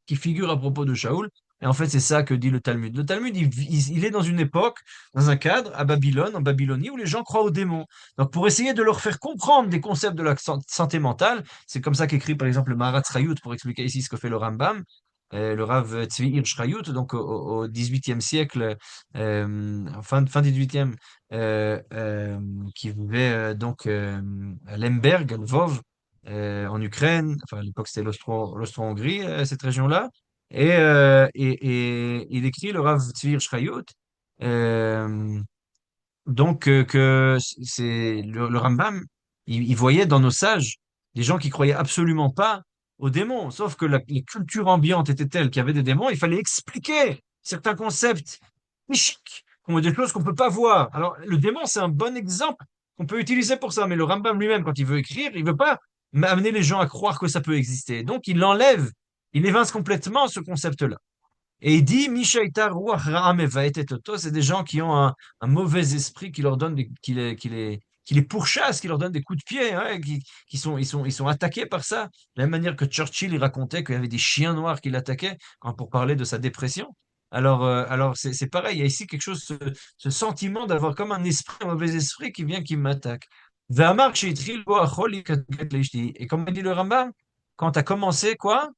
Speaker 2: qui figure à propos de Shaoul. Et en fait, c'est ça que dit le Talmud. Le Talmud, il est dans une époque, dans un cadre, à Babylone, en Babylonie, où les gens croient aux démons. Donc, pour essayer de leur faire comprendre des concepts de la santé mentale, c'est comme ça qu'écrit, par exemple, le Maharat Srayut, pour expliquer ici ce que fait le Rambam, le Rav Tzvi Hirsch Shrayut, donc au XVIIIe siècle, fin 18e, qui vivait donc à Lemberg, à Lvov, en Ukraine, enfin à l'époque c'était l'Austro-Hongrie, cette région-là, et il écrit le Rav Tzvi Shrayut, euh, donc que c'est le Rambam, il voyait dans nos sages des gens qui croyaient absolument pas aux démons, sauf que les cultures ambiantes étaient telles qu'il y avait des démons, il fallait expliquer certains concepts mystiques, comme des choses qu'on peut pas voir. Alors le démon, c'est un bon exemple qu'on peut utiliser pour ça, mais le Rambam lui-même, quand il veut écrire, il veut pas amener les gens à croire que ça peut exister. Donc il l'enlève, il évince complètement ce concept-là. Et il dit, Mishaita ruach ra'am evaetet oto, c'est des gens qui ont un mauvais esprit qui leur donne qui les pourchasse, qui leur donne des coups de pied, hein, ils sont attaqués par ça. De la même manière que Churchill, il racontait qu'il y avait des chiens noirs qui l'attaquaient pour parler de sa dépression. Alors c'est pareil, il y a ici quelque chose, ce sentiment d'avoir comme un esprit, un mauvais esprit qui vient, qui m'attaque. Ve'amar she'itchil bo achol yikaget leishti. Et comme dit le Rambam, quand tu as commencé, quoi?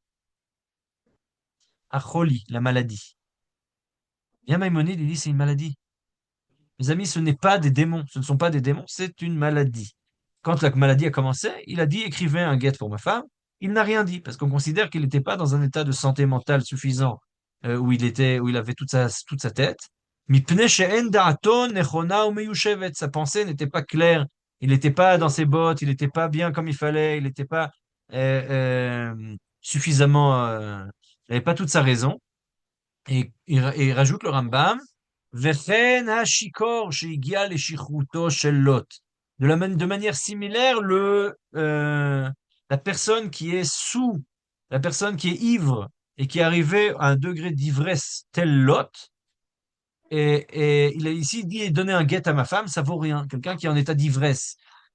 Speaker 2: Acholi, la maladie. Bien Maïmonide, il dit c'est une maladie. Mes amis, ce n'est pas des démons, ce ne sont pas des démons, c'est une maladie. Quand la maladie a commencé, il a dit écrivez un guet pour ma femme. Il n'a rien dit parce qu'on considère qu'il n'était pas dans un état de santé mentale suffisant où il avait toute sa tête. Mipnei she'en da'ato nechona umeyushevet. Sa pensée n'était pas claire. Il n'était pas dans ses bottes, il n'était pas bien comme il fallait, il n'était pas suffisamment, il n'avait pas toute sa raison. Et il rajoute le Rambam, Vechen hashikor sheigia leshichruto shel Lot. De manière similaire, la personne qui est sous, la personne qui est ivre et qui est arrivée à un degré d'ivresse tel Lot, et il a ici dit donner un guet à ma femme, ça vaut rien. Quelqu'un qui est en état d'ivresse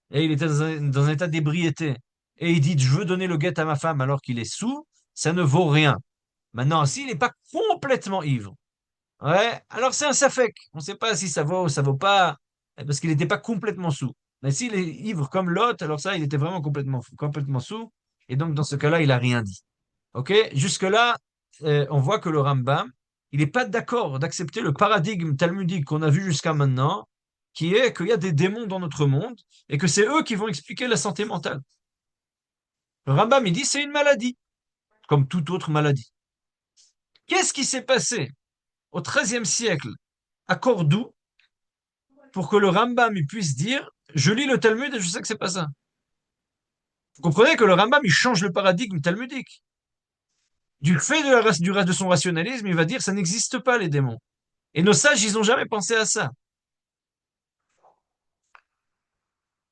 Speaker 2: et il était dans un état d'ébriété et il dit je veux donner le guet à ma femme alors qu'il est sous, ça ne vaut rien. Maintenant, s'il n'est pas complètement ivre, ouais, alors c'est un safek. On ne sait pas si ça vaut ou ça vaut pas, parce qu'il n'était pas complètement sous. Mais s'il est ivre comme l'autre, alors ça, il était vraiment complètement sous. Et donc, dans ce cas-là, il n'a rien dit. OK? Jusque-là, on voit que le Rambam, il n'est pas d'accord d'accepter le paradigme talmudique qu'on a vu jusqu'à maintenant, qui est qu'il y a des démons dans notre monde et que c'est eux qui vont expliquer la santé mentale. Le Rambam, il dit c'est une maladie, comme toute autre maladie. Qu'est-ce qui s'est passé au XIIIe siècle à Cordoue pour que le Rambam il puisse dire je lis le Talmud et je sais que c'est pas ça. Vous comprenez que le Rambam il change le paradigme talmudique. Du fait de, du reste de son rationalisme, il va dire ça n'existe pas les démons. Et nos sages, ils n'ont jamais pensé à ça.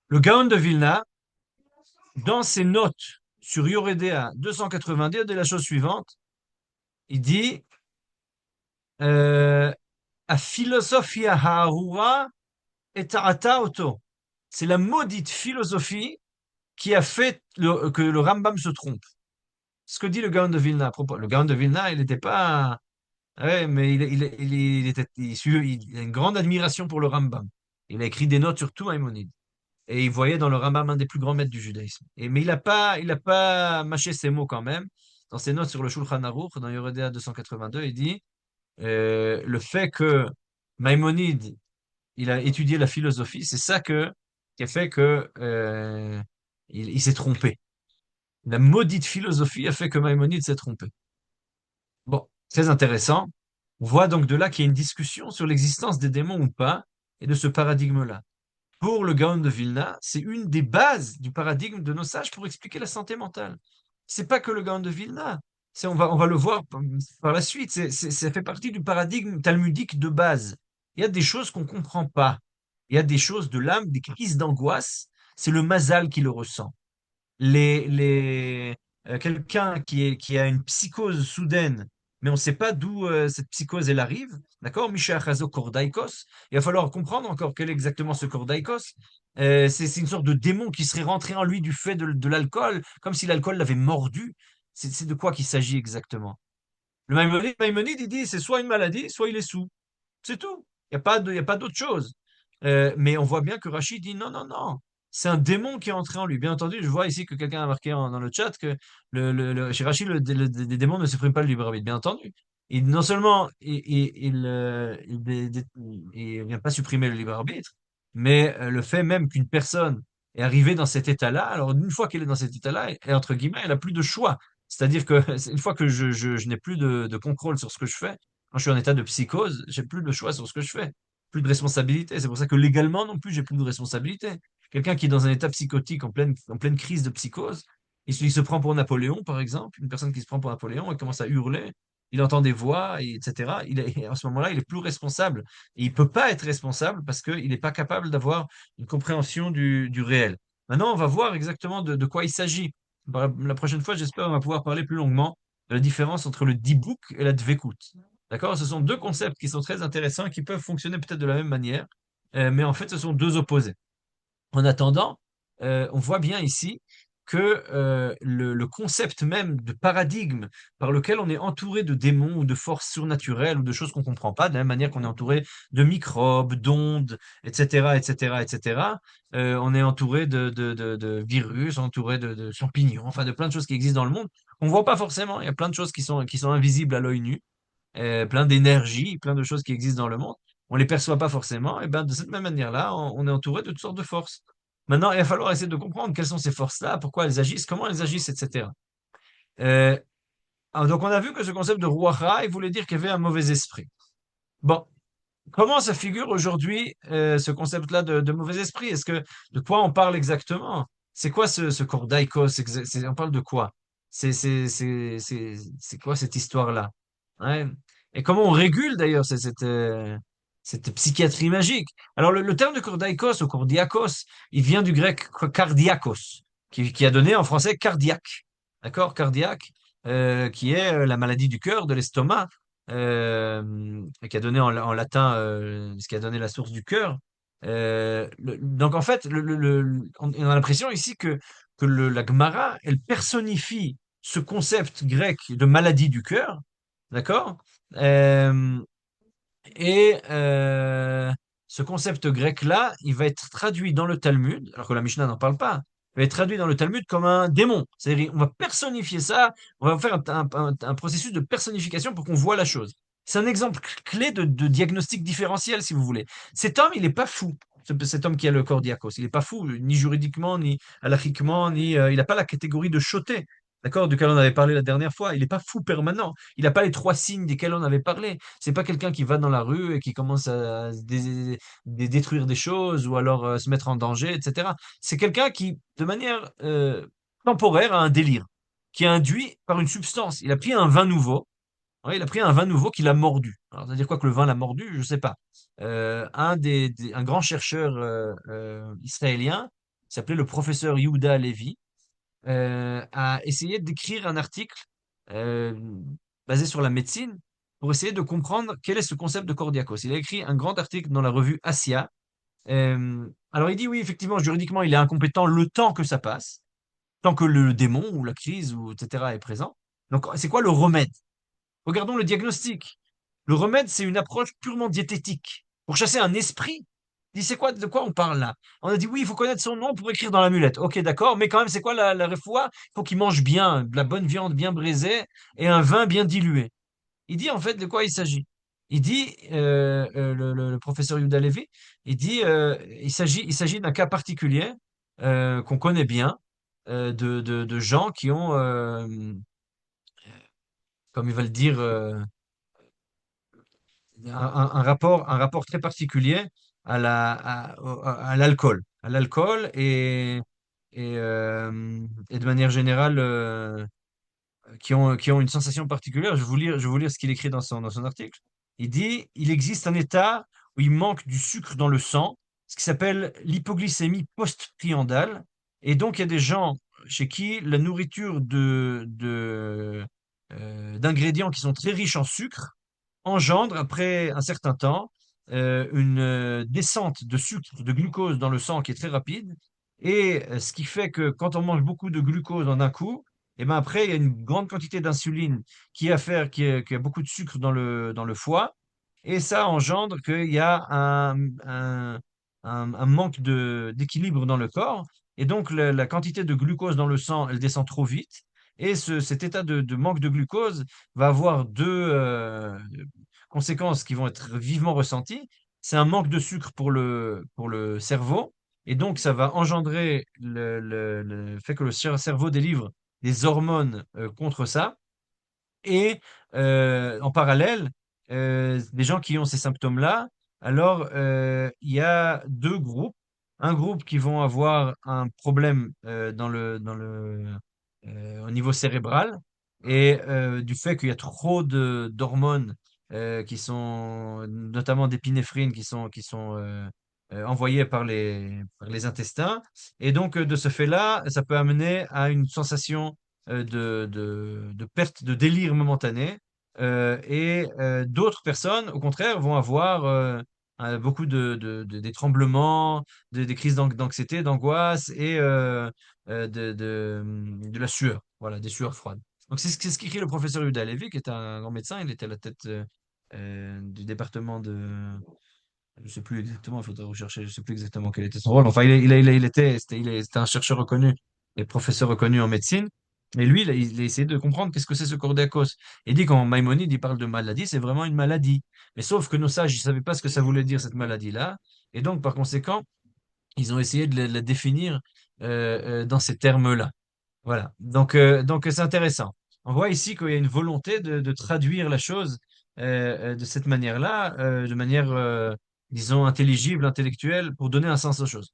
Speaker 2: Le Gaon de Vilna, dans ses notes sur Yoredea 290, dit la chose suivante. Il dit, euh, a philosophia ha'arura et ta'ata auto. C'est la maudite philosophie qui a fait que le Rambam se trompe. Ce que dit le Gaon de Vilna à propos. Le Gaon de Vilna, il n'était pas. Ouais, mais il a une grande admiration pour le Rambam. Il a écrit des notes sur tout Maïmonide. Et il voyait dans le Rambam un des plus grands maîtres du judaïsme. Mais il a pas mâché ses mots quand même. Dans ses notes sur le Shulchan Aruch, dans Yoredea 282, il dit le fait que Maïmonide, il a étudié la philosophie, c'est ça qui a fait que il s'est trompé. La maudite philosophie a fait que Maïmonide s'est trompé. Bon, très intéressant. On voit donc de là qu'il y a une discussion sur l'existence des démons ou pas, et de ce paradigme-là. Pour le Gaon de Vilna, c'est une des bases du paradigme de nos sages pour expliquer la santé mentale. C'est pas que le Gaon de Vilna. On va le voir par la suite. Ça fait partie du paradigme talmudique de base. Il y a des choses qu'on comprend pas. Il y a des choses de l'âme, des crises d'angoisse. C'est le mazal qui le ressent. Quelqu'un qui a une psychose soudaine, mais on ne sait pas d'où cette psychose elle arrive, d'accord? Misha Chazo Kordaikos. Il va falloir comprendre encore quel est exactement ce Kordaikos. C'est une sorte de démon qui serait rentré en lui du fait de l'alcool, comme si l'alcool l'avait mordu. C'est de quoi qu'il s'agit exactement? Le Maïmonide, il dit c'est soit une maladie, soit il est sous. C'est tout. Il y a pas d'autre chose. Mais on voit bien que Rachid dit non, non, non. C'est un démon qui est entré en lui. Bien entendu, je vois ici que quelqu'un a marqué dans le chat que chez Rachid, les démons ne s'expriment pas le libre arbitre. Bien entendu. Non seulement il vient pas supprimer le libre arbitre, mais le fait même qu'une personne est arrivée dans cet état-là, alors une fois qu'elle est dans cet état-là, entre guillemets, elle a plus de choix. C'est-à-dire que une fois que je n'ai plus de contrôle sur ce que je fais, quand je suis en état de psychose, j'ai plus de choix sur ce que je fais, plus de responsabilité. C'est pour ça que légalement non plus, j'ai plus de responsabilité. Quelqu'un qui est dans un état psychotique en pleine crise de psychose, il se prend pour Napoléon, par exemple, une personne qui se prend pour Napoléon, il commence à hurler, il entend des voix, etc. À ce moment-là, il est plus responsable. Et il peut pas être responsable parce qu'il n'est pas capable d'avoir une compréhension du réel. Maintenant, on va voir exactement de quoi il s'agit. La prochaine fois, j'espère, on va pouvoir parler plus longuement de la différence entre le dibuk et la dvekut. D'accord? Ce sont deux concepts qui sont très intéressants et qui peuvent fonctionner peut-être de la même manière, mais en fait, ce sont deux opposés. En attendant, on voit bien ici que le concept même de paradigme par lequel on est entouré de démons ou de forces surnaturelles ou de choses qu'on ne comprend pas, de la même manière qu'on est entouré de microbes, d'ondes, etc., etc., etc., on est entouré de virus, entouré de champignons, enfin de plein de choses qui existent dans le monde, on ne voit pas forcément. Il y a plein de choses qui sont invisibles à l'œil nu, plein d'énergie, plein de choses qui existent dans le monde. On les perçoit pas forcément. Et ben, de cette même manière-là, on est entouré de toutes sortes de forces. Maintenant, il va falloir essayer de comprendre quelles sont ces forces-là, pourquoi elles agissent, comment elles agissent, etc. Euh, donc, on a vu que ce concept de Ruach il voulait dire qu'il y avait un mauvais esprit. Bon, comment ça figure aujourd'hui, ce concept-là de mauvais esprit? De quoi on parle exactement? C'est quoi ce corps d'Aikos? On parle de quoi? C'est quoi cette histoire-là? Ouais. Et comment on régule d'ailleurs cette psychiatrie magique? Alors le terme de cordaikos ou cordiakos, il vient du grec cardiakos, qui a donné en français cardiaque. D'accord? Cardiaque, qui est la maladie du cœur, de l'estomac, et qui a donné en latin ce qui a donné la source du cœur. Donc en fait, on a l'impression ici que la Gemara, elle personnifie ce concept grec de maladie du cœur, d'accord? Euh, et ce concept grec-là, il va être traduit dans le Talmud, alors que la Mishnah n'en parle pas, il va être traduit dans le Talmud comme un démon. C'est-à-dire, on va personnifier ça, on va faire un processus de personnification pour qu'on voit la chose. C'est un exemple clé de diagnostic différentiel, si vous voulez. Cet homme, il n'est pas fou. Cet homme qui a le corps diakos, il n'est pas fou, ni juridiquement, ni halachiquement, il n'a pas la catégorie de choté, d'accord, duquel on avait parlé la dernière fois. Il n'est pas fou permanent. Il n'a pas les trois signes desquels on avait parlé. C'est pas quelqu'un qui va dans la rue et qui commence à détruire des choses ou alors se mettre en danger, etc. C'est quelqu'un qui, de manière temporaire, a un délire qui est induit par une substance. Il a pris un vin nouveau Ouais, il a pris un vin nouveau qu'il a mordu. Alors, ça veut dire quoi que le vin l'a mordu? Je sais pas. Un grand chercheur israélien, qui s'appelait le professeur Yehuda Levi, a essayé d'écrire un article euh, basé sur la médecine pour essayer de comprendre quel est ce concept de Cordiakos. Il a écrit un grand article dans la revue Asia. Alors il dit oui, effectivement, juridiquement, il est incompétent le temps que ça passe, tant que le démon ou la crise ou etc. est présent. Donc c'est quoi le remède? Regardons le diagnostic. Le remède, c'est une approche purement diététique. Pour chasser un esprit, dis c'est quoi, de quoi on parle là? On a dit oui, il faut connaître son nom pour écrire dans l'amulette. Ok, d'accord, mais quand même, c'est quoi la refoua? Il faut qu'il mange bien, de la bonne viande bien braisée et un vin bien dilué. Il dit en fait de quoi il s'agit. Il dit, le professeur Yuda Levi, il dit, il s'agit d'un cas particulier qu'on connaît bien, de gens qui ont, comme ils veulent dire, un rapport très particulier à l'alcool et de manière générale, qui ont une sensation particulière. Je vais vous lire ce qu'il écrit dans son article. Il dit, il existe un état où il manque du sucre dans le sang, ce qui s'appelle l'hypoglycémie post-prandiale. Et donc, il y a des gens chez qui la nourriture d'ingrédients qui sont très riches en sucre engendre, après un certain temps, une descente de sucre, de glucose dans le sang qui est très rapide. Et ce qui fait que quand on mange beaucoup de glucose en un coup, et ben après, il y a une grande quantité d'insuline qui a beaucoup de sucre dans le foie. Et ça engendre qu'il y a un manque d'équilibre dans le corps. Et donc, la quantité de glucose dans le sang, elle descend trop vite. Et cet état de manque de glucose va avoir deux conséquences qui vont être vivement ressenties. C'est un manque de sucre pour le cerveau. Et donc, ça va engendrer le fait que le cerveau délivre des hormones contre ça. Et en parallèle, des gens qui ont ces symptômes-là, alors il y a deux groupes. Un groupe qui vont avoir un problème au niveau cérébral et du fait qu'il y a trop d'hormones qui sont, notamment d'épinéphrine, qui sont envoyées par les intestins. Et donc, de ce fait-là, ça peut amener à une sensation de perte, de délire momentané. Et d'autres personnes, au contraire, vont avoir beaucoup des tremblements, des crises d'anxiété, d'angoisse et de la sueur, voilà, des sueurs froides. Donc c'est ce qu'écrit le professeur Yuda Levi, qui est un grand médecin. Il était à la tête du département je sais plus exactement, il faudrait rechercher, je sais plus exactement quel était son rôle. Enfin, c'était un chercheur reconnu et professeur reconnu en médecine. Et lui, il a essayé de comprendre qu'est-ce que c'est ce cordéacos. Il dit quand Maïmonide, il parle de maladie, c'est vraiment une maladie. Mais sauf que nos sages, ils savaient pas ce que ça voulait dire, cette maladie-là. Et donc, par conséquent, ils ont essayé de la définir dans ces termes-là. Voilà. Donc c'est intéressant. On voit ici qu'il y a une volonté de traduire la chose de cette manière-là, de manière, disons, intelligible, intellectuelle, pour donner un sens aux choses.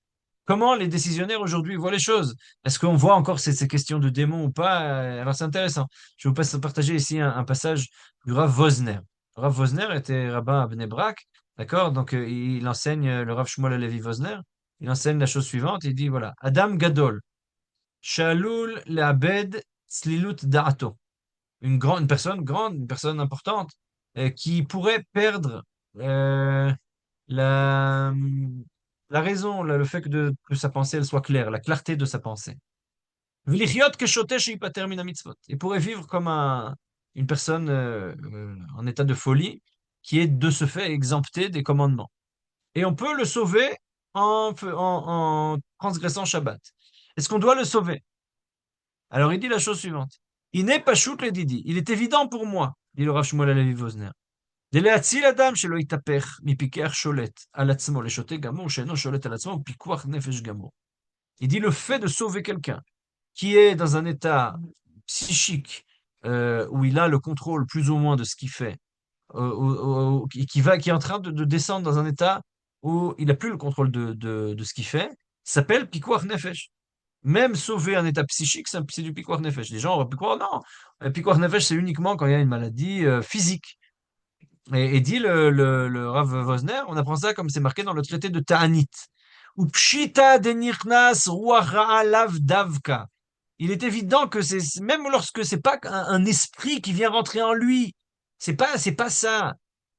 Speaker 2: Comment les décisionnaires aujourd'hui voient les choses? Est-ce qu'on voit encore ces questions de démons ou pas? Alors c'est intéressant. Je vais vous partager ici un passage du Rav Vosner. Le Rav Vosner était rabbin à Bnei Brak, d'accord? Donc il enseigne, le Rav Shmuel Alevi Vosner, il enseigne la chose suivante. Il dit, voilà, Adam Gadol. Shalul Leabed Slilut Da'ato. Une personne importante, qui pourrait perdre euh, la, la raison, le fait que sa pensée elle soit claire, la clarté de sa pensée. V'lichiot keshote sheipater min mitzvot. Il pourrait vivre comme une personne en état de folie qui est de ce fait exemptée des commandements. Et on peut le sauver en transgressant Shabbat. Est-ce qu'on doit le sauver? Alors il dit la chose suivante. Il n'est pas shoot le didi. Il est évident pour moi, dit le Rav Shmuel Alevi Vosner. דלהציל אדם שלא יתהפך מפיקח שולט על עצמו לשוטה גמור שאינו שולט על עצמו פיקוח נפש גמור. Il dit le fait de sauver quelqu'un qui est dans un état psychique où il a le contrôle plus ou moins de ce qu'il fait, qui est en train de descendre dans un état où il n'a plus le contrôle de ce qu'il fait, s'appelle pikuach nefesh. même sauver un état psychique, c'est du pikuach nefesh. Les gens auraient pu croire, non, pikuach nefesh, c'est uniquement quand il y a une maladie physique. Et dit le Rav Vosner, on apprend ça comme c'est marqué dans le traité de Ta'anit. Ou pshita de nichnas ruach ra'a lav davka. Il est évident que c'est, même lorsque c'est pas un esprit qui vient rentrer en lui, c'est pas ça.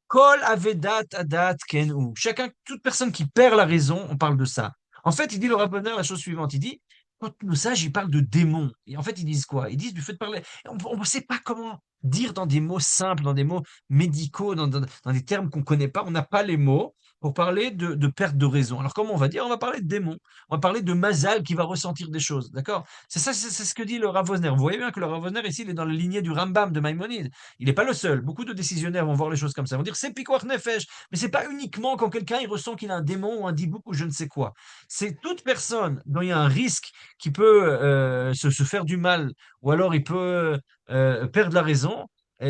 Speaker 2: Kol avedat adat ken ou. Chacun, toute personne qui perd la raison, on parle de ça. En fait, il dit le rabbiner la chose suivante. Il dit, quand nos sages, ils parlent de démons. Et en fait, ils disent quoi? Ils disent du fait de parler. On ne sait pas comment dire dans des mots simples, dans des mots médicaux, dans des termes qu'on ne connaît pas. On n'a pas les mots pour parler de perte de raison. Alors, comment on va dire? On va parler de démons. On va parler de Mazal qui va ressentir des choses. D'accord? C'est ça, c'est ce que dit le Rav Vosner. Vous voyez bien que le Rav Vosner, ici, il est dans la lignée du Rambam de Maïmonide. Il n'est pas le seul. Beaucoup de décisionnaires vont voir les choses comme ça. Ils vont dire c'est pikuach nefesh, mais c'est pas uniquement quand quelqu'un il ressent qu'il a un démon ou un dibouk ou je ne sais quoi. C'est toute personne dont il y a un risque qui peut se faire du mal ou alors il peut perdre la raison.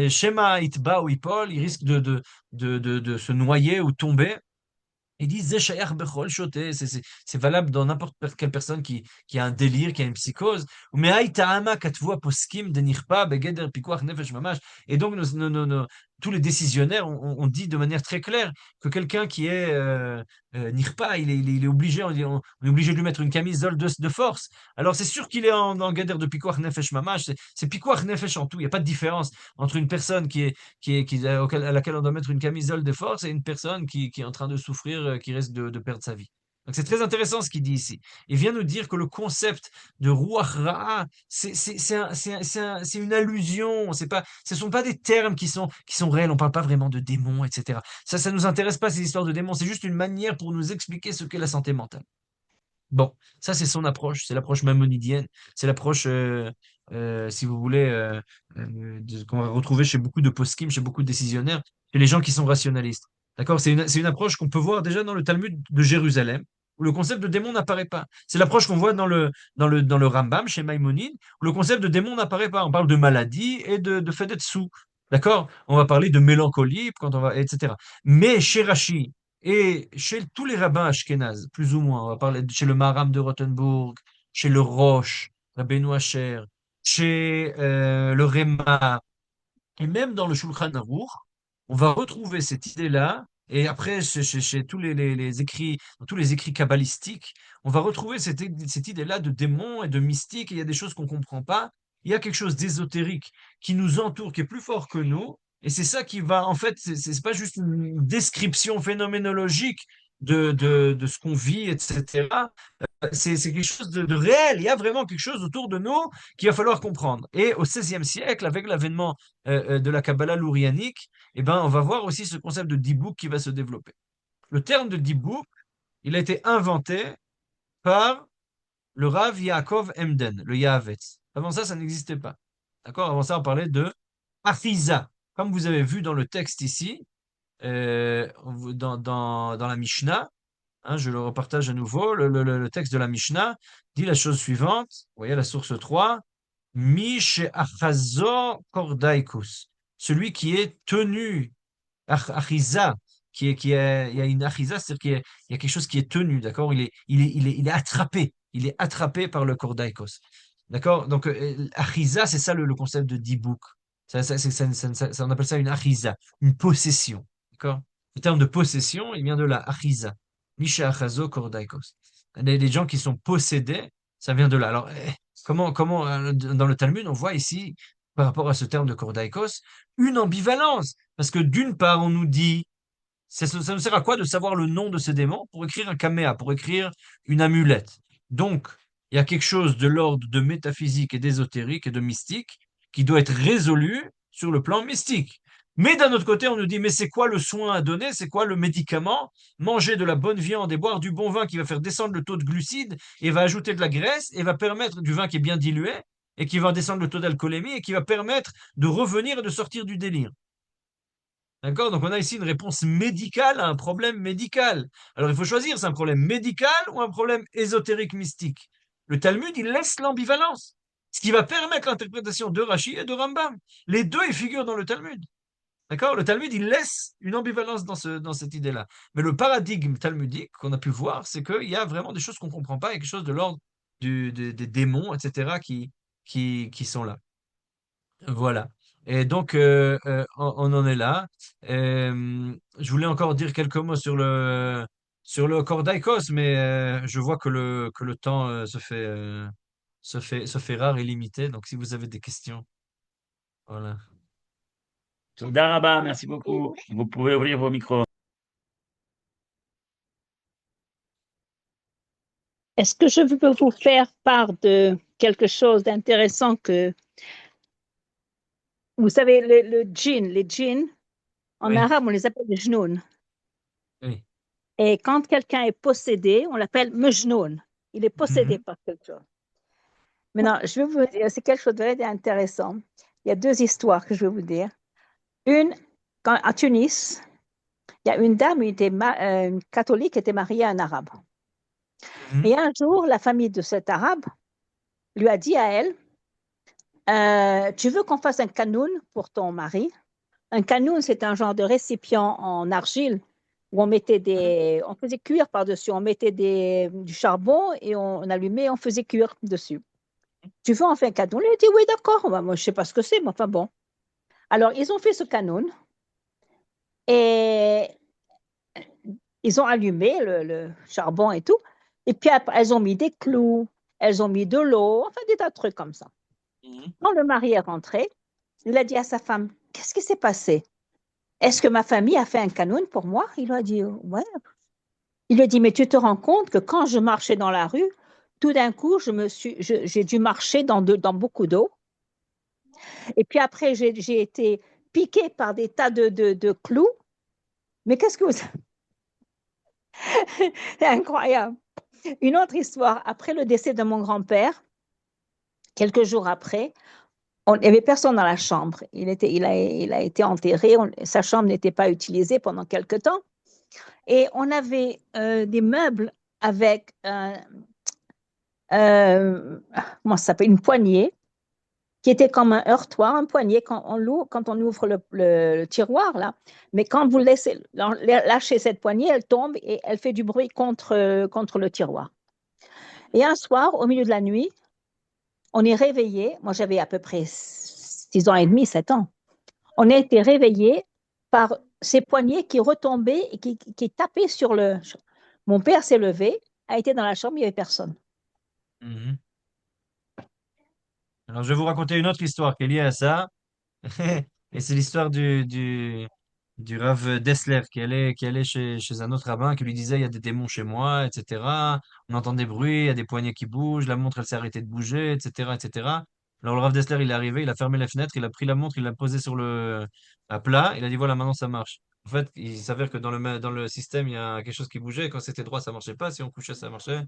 Speaker 2: Shema itba ou ipol, il risque de se noyer ou tomber. Ils disent Zéchaïr Bechol Shoté, c'est valable dans n'importe quelle personne qui a un délire, qui a une psychose. Mais Aïtaama Katvoa Poskim Denirpa Begeder Pikuach Nefesh Mamash. Et donc, tous les décisionnaires ont dit de manière très claire que quelqu'un qui est Nirpa, il est obligé, on est obligé de lui mettre une camisole de force. Alors, c'est sûr qu'il est en Geder de Pikuach Nefesh Mamash. C'est Pikuach Nefesh en tout. Il n'y a pas de différence entre une personne à laquelle on doit mettre une camisole de force et une personne qui est en train de souffrir, qui risque de perdre sa vie. Donc c'est très intéressant ce qu'il dit ici. Il vient nous dire que le concept de Ruach Ra'a, c'est une allusion. Ce ne sont pas des termes qui sont réels. On ne parle pas vraiment de démons, etc. Ça ne nous intéresse pas ces histoires de démons. C'est juste une manière pour nous expliquer ce qu'est la santé mentale. Bon, ça c'est son approche, c'est l'approche maimonidienne, c'est l'approche, si vous voulez, qu'on va retrouver chez beaucoup de poskim, chez beaucoup de décisionnaires, chez les gens qui sont rationalistes. D'accord? C'est une approche qu'on peut voir déjà dans le Talmud de Jérusalem, où le concept de démon n'apparaît pas. C'est l'approche qu'on voit dans le Rambam, chez Maïmonide, où le concept de démon n'apparaît pas. On parle de maladie et de fait d'être sous. D'accord? On va parler de mélancolie, etc. Mais chez Rashi, et chez tous les rabbins ashkénazes, plus ou moins, on va parler chez le Maharam de Rothenburg, chez le Roche, Rabbeinu Asher, chez le Réma, et même dans le Shulchan Aruch, on va retrouver cette idée-là. Et après, chez tous les écrits, dans tous les écrits kabbalistiques, on va retrouver cette idée-là de démons et de mystiques. Et il y a des choses qu'on ne comprend pas. Il y a quelque chose d'ésotérique qui nous entoure, qui est plus fort que nous. Et c'est ça qui va, en fait, c'est pas juste une description phénoménologique de ce qu'on vit, etc. C'est quelque chose de réel. Il y a vraiment quelque chose autour de nous qu'il va falloir comprendre. Et au XVIe siècle, avec l'avènement de la Kabbalah lourianique, eh ben, on va voir aussi ce concept de dibouk qui va se développer. Le terme de dibouk, il a été inventé par le Rav Yaakov Emden, le Yahavetz. Avant ça n'existait pas. D'accord? Avant ça, on parlait de Achiza. Comme vous avez vu dans le texte ici, dans la Mishnah, hein, je le repartage à nouveau. Le texte de la Mishnah dit la chose suivante. Vous voyez la source 3. Mish achazo kordaikus. Celui qui est tenu, achiza, il y a une achiza, c'est-à-dire qu'il y a quelque chose qui est tenu, d'accord? Il est attrapé. Il est attrapé par le kordaikos. D'accord? Donc, achiza, c'est ça le concept de dibouk. On appelle ça une achiza, une possession. D'accord? Le terme de possession, il vient de la achiza. Misha achazo kordaikos. Les gens qui sont possédés, ça vient de là. Alors, comment dans le Talmud, on voit ici, par rapport à ce terme de kordaikos, une ambivalence. Parce que d'une part, on nous dit, ça nous sert à quoi de savoir le nom de ces démons? Pour écrire un kaméa, pour écrire une amulette. Donc, il y a quelque chose de l'ordre de métaphysique et d'ésotérique et de mystique qui doit être résolu sur le plan mystique. Mais d'un autre côté, on nous dit, mais c'est quoi le soin à donner? C'est quoi le médicament? Manger de la bonne viande et boire du bon vin qui va faire descendre le taux de glucides et va ajouter de la graisse et va permettre du vin qui est bien dilué et qui va descendre le taux d'alcoolémie et qui va permettre de revenir et de sortir du délire. D'accord? Donc on a ici une réponse médicale à un problème médical. Alors il faut choisir, c'est un problème médical ou un problème ésotérique mystique. Le Talmud, il laisse l'ambivalence, ce qui va permettre l'interprétation de Rashi et de Rambam. Les deux, ils figurent dans le Talmud. D'accord? Le Talmud, il laisse une ambivalence dans cette idée-là. Mais le paradigme talmudique qu'on a pu voir, c'est qu'il y a vraiment des choses qu'on ne comprend pas et quelque chose de l'ordre des démons, etc., qui sont là. Voilà. Et donc, on en est là. Je voulais encore dire quelques mots sur le Cordaikos, mais je vois que le temps se fait rare et limité. Donc, si vous avez des questions, voilà.
Speaker 1: Toda merci beaucoup. Vous pouvez ouvrir vos micros.
Speaker 3: Est-ce que je peux vous faire part de quelque chose d'intéressant que vous savez, le djinn, les djinns, en
Speaker 2: Oui,
Speaker 3: arabe, on les appelle les jnoun.
Speaker 2: oui.
Speaker 3: Et quand quelqu'un est possédé, on l'appelle mejnoun. Il est possédé
Speaker 2: Mhm,
Speaker 3: par quelque chose. Maintenant, je vais vous dire, c'est quelque chose de très intéressant. Il y a deux histoires que je vais vous dire. Une, à Tunis, il y a une dame, une catholique, qui était mariée à un arabe.
Speaker 2: mhm,
Speaker 3: Et un jour, la famille de cet arabe lui a dit à elle, tu veux qu'on fasse un canoun pour ton mari? Un canoun, c'est un genre de récipient en argile où on faisait cuire par-dessus, on mettait du charbon et on allumait, on faisait cuire dessus. Tu veux en faire un canoun? Elle a dit oui, d'accord. Moi, je ne sais pas ce que c'est, mais enfin bon. Alors, ils ont fait ce canoun et ils ont allumé le charbon et tout. Et puis après, elles ont mis des clous, elles ont mis de l'eau, enfin des tas de trucs comme ça.
Speaker 2: mhm,
Speaker 3: Quand le mari est rentré, il a dit à sa femme, qu'est-ce qui s'est passé? Est-ce que ma famille a fait un canoun pour moi? Il a dit, ouais. Il lui a dit, mais tu te rends compte que quand je marchais dans la rue, tout d'un coup, j'ai dû marcher dans beaucoup d'eau. Et puis après, j'ai été piqué par des tas de clous. Mais qu'est-ce que vous... C'est incroyable. Une autre histoire, après le décès de mon grand-père, quelques jours après, il n'y avait personne dans la chambre. Il a été enterré, sa chambre n'était pas utilisée pendant quelque temps. Et on avait des meubles avec comment ça s'appelle, une poignée qui était comme un heurtoir, un poignet quand on ouvre le tiroir là. Mais quand vous laissez lâcher cette poignée, elle tombe et elle fait du bruit contre le tiroir. Et un soir, au milieu de la nuit, on est réveillé. Moi, j'avais à peu près 6 ans et demi, 7 ans. On a été réveillé par ces poignets qui retombaient et qui tapaient sur le. Mon père s'est levé, a été dans la chambre, il n'y avait personne.
Speaker 2: mhm. Alors, je vais vous raconter une autre histoire qui est liée à ça. Et c'est l'histoire du Rav Dessler qui allait chez un autre rabbin qui lui disait, il y a des démons chez moi, etc. On entend des bruits, il y a des poignets qui bougent, la montre, elle s'est arrêtée de bouger, etc., etc. Alors le Rav Dessler, il est arrivé, il a fermé la fenêtre, il a pris la montre, il l'a posée à plat, il a dit, voilà, maintenant ça marche. En fait, il s'avère que dans le système, il y a quelque chose qui bougeait. Quand c'était droit, ça marchait pas. Si on couchait, ça marchait.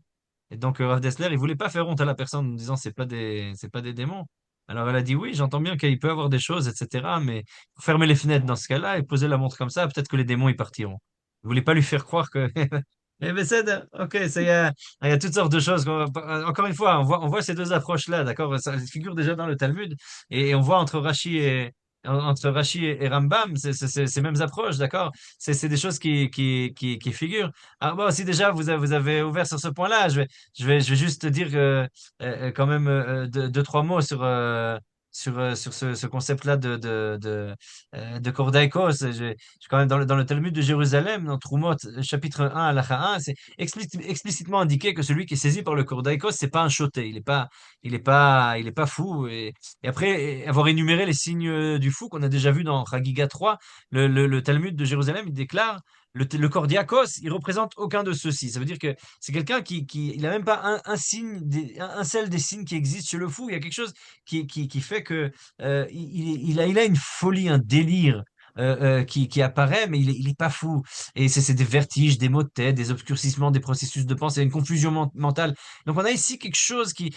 Speaker 2: Et donc, Rav Dessler, il voulait pas faire honte à la personne en disant, c'est pas des démons. Alors elle a dit oui, j'entends bien qu'il peut y avoir des choses, etc. Mais faut fermer les fenêtres dans ce cas-là et poser la montre comme ça, peut-être que les démons ils partiront. Vous voulez pas lui faire croire que. Eh ben ok, il y a toutes sortes de choses. Encore une fois, on voit ces deux approches-là, d'accord? Ça figure déjà dans le Talmud et on voit entre Rashi et Rambam ces mêmes approches, d'accord? C'est des choses qui figurent. Alors bon, si déjà vous avez ouvert sur ce point-là, je vais juste dire quand même deux, trois mots sur ce concept-là de Kordaikos. Quand même dans le Talmud de Jérusalem, dans Trumot, chapitre 1, halakha 1, c'est explicitement indiqué que celui qui est saisi par le Kordaikos, c'est pas un choté, il est pas fou. Et après avoir énuméré les signes du fou qu'on a déjà vu dans Chagiga 3, le Talmud de Jérusalem, il déclare le Kordiakos, il représente aucun de ceux-ci. Ça veut dire que c'est quelqu'un il a même pas un signe, un seul des signes qui existent chez le fou. Il y a quelque chose qui fait que il a une folie, un délire. Qui apparaît, mais il est pas fou. Et c'est des vertiges, des maux de tête, des obscurcissements, des processus de pensée, une confusion mentale. Donc on a ici quelque chose qui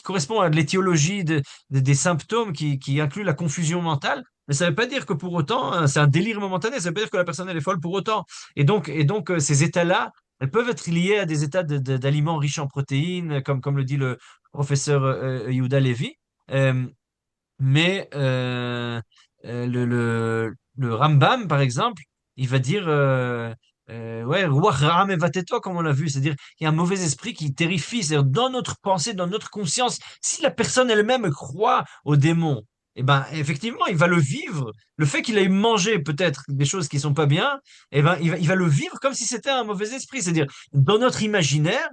Speaker 2: correspond à l'étiologie des symptômes qui inclut la confusion mentale. Mais ça ne veut pas dire que pour autant, hein, c'est un délire momentané, ça veut pas dire que la personne elle est folle pour autant. Et donc ces états-là, elles peuvent être liées à des états d'aliments riches en protéines, comme le dit le professeur Yehuda Levi. Euh, mais le Rambam, par exemple, il va dire ouais, Ruach Ra'a Mevateto, comme on l'a vu, c'est-à-dire qu'il y a un mauvais esprit qui terrifie, c'est-à-dire dans notre pensée, dans notre conscience, si la personne elle-même croit au démon, eh ben, effectivement, il va le vivre. Le fait qu'il ait mangé peut-être des choses qui sont pas bien, eh ben, il va le vivre comme si c'était un mauvais esprit. C'est-à-dire, dans notre imaginaire,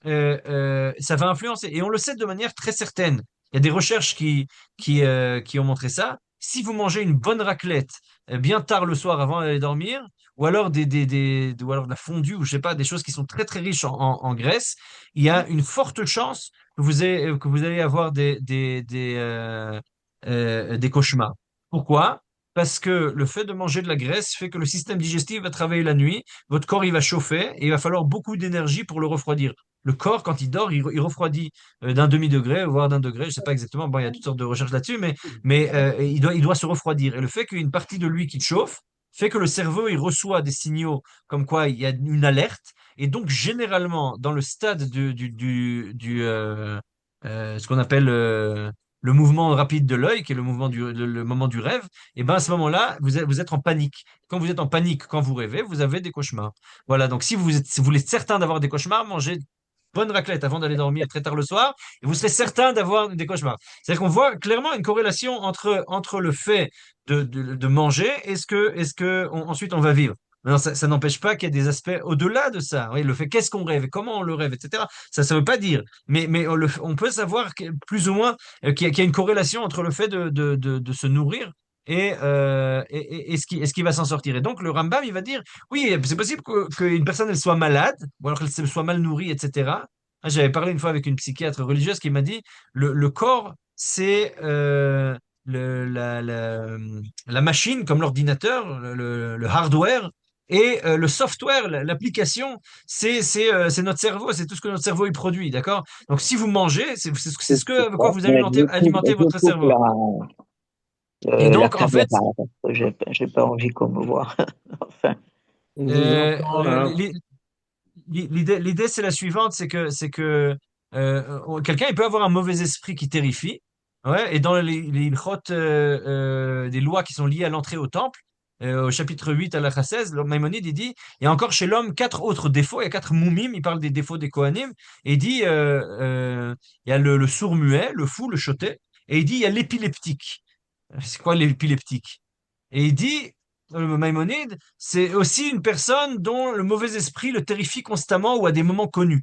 Speaker 2: ça va influencer. Et on le sait de manière très certaine. Il y a des recherches qui ont montré ça. Si vous mangez une bonne raclette bien tard le soir avant d'aller dormir, ou alors ou alors de la fondue, ou je sais pas, des choses qui sont très très riches en graisse, il y a une forte chance que vous allez avoir des cauchemars. Pourquoi? Parce que le fait de manger de la graisse fait que le système digestif va travailler la nuit, votre corps il va chauffer et il va falloir beaucoup d'énergie pour le refroidir. Le corps, quand il dort, il refroidit d'un demi-degré, voire d'un degré, je ne sais pas exactement, bon, il y a toutes sortes de recherches là-dessus, mais il doit se refroidir. Et le fait qu'une partie de lui qui chauffe fait que le cerveau, il reçoit des signaux comme quoi il y a une alerte. Et donc, généralement, dans le stade ce qu'on appelle le mouvement rapide de l'œil, qui est le mouvement le moment du rêve, et ben à ce moment-là, vous êtes en panique. Quand vous êtes en panique, quand vous rêvez, vous avez des cauchemars. Voilà, donc si vous êtes certain d'avoir des cauchemars, mangez bonne raclette avant d'aller dormir très tard le soir, et vous serez certain d'avoir des cauchemars. C'est-à-dire qu'on voit clairement une corrélation entre le fait de manger et ensuite on va vivre. Alors, ça n'empêche pas qu'il y a des aspects au-delà de ça. Oui, le fait qu'est-ce qu'on rêve, et comment on le rêve, etc. Ça ne veut pas dire. Mais on peut savoir plus ou moins qu'il y a une corrélation entre le fait de se nourrir et ce qui va s'en sortir. Et donc, le Rambam, il va dire, oui, c'est possible qu'une personne, elle soit malade, ou alors qu'elle soit mal nourrie, etc. Ah, j'avais parlé une fois avec une psychiatre religieuse qui m'a dit, le corps, c'est la machine, comme l'ordinateur, le hardware, et le software, l'application, c'est notre cerveau, c'est tout ce que notre cerveau il produit, d'accord? Donc, si vous mangez, c'est ce
Speaker 3: C'est
Speaker 2: avec
Speaker 3: ça.
Speaker 2: quoi vous
Speaker 3: Mais
Speaker 2: alimentez
Speaker 3: je
Speaker 2: votre
Speaker 3: coupe
Speaker 2: cerveau. Et
Speaker 3: la
Speaker 2: donc, en fait,
Speaker 3: caméra parce que j'ai pas envie qu'on me voit. Enfin,
Speaker 4: On vous
Speaker 2: euh,
Speaker 4: entend
Speaker 2: le-
Speaker 4: là.
Speaker 2: l'i- l'idée, c'est la suivante, c'est que quelqu'un, il peut avoir un mauvais esprit qui terrifie, ouais, et dans les ilchot, des lois qui sont liées à l'entrée au temple, au chapitre 8 à la 16, le Maïmonide, il dit, il y a encore chez l'homme quatre autres défauts, il y a quatre moumim, il parle des défauts des Kohanim, et il dit, il y a le sourd-muet, le fou, le choté, et il dit, il y a l'épileptique. C'est quoi l'épileptique? Et il dit, le Maïmonide, c'est aussi une personne dont le mauvais esprit le terrifie constamment ou à des moments connus.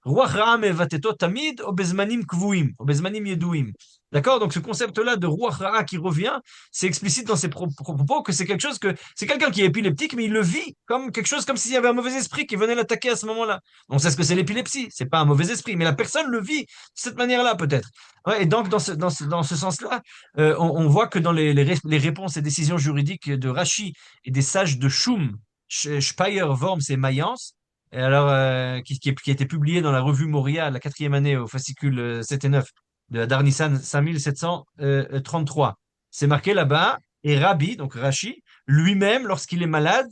Speaker 2: Ruach Ra'am evateto tamid obezmanim kvuim, obezmanim yeduim. D'accord? Donc ce concept-là de Ruach Ra'a qui revient, c'est explicite dans ses propos que c'est quelqu'un qui est épileptique, mais il le vit comme quelque chose, comme s'il y avait un mauvais esprit qui venait l'attaquer à ce moment-là. On sait ce que c'est l'épilepsie, c'est pas un mauvais esprit, mais la personne le vit de cette manière-là peut-être. Ouais, et donc dans ce sens-là, on voit que dans les réponses et décisions juridiques de Rachi et des sages de Schum, Speyer, Worms et Mayence, et alors, qui a été publié dans la revue Moria, la quatrième année, au fascicule 7 et 9 de Darnissan 5733. C'est marqué là-bas, et Rabbi, donc Rachi, lui-même, lorsqu'il est malade,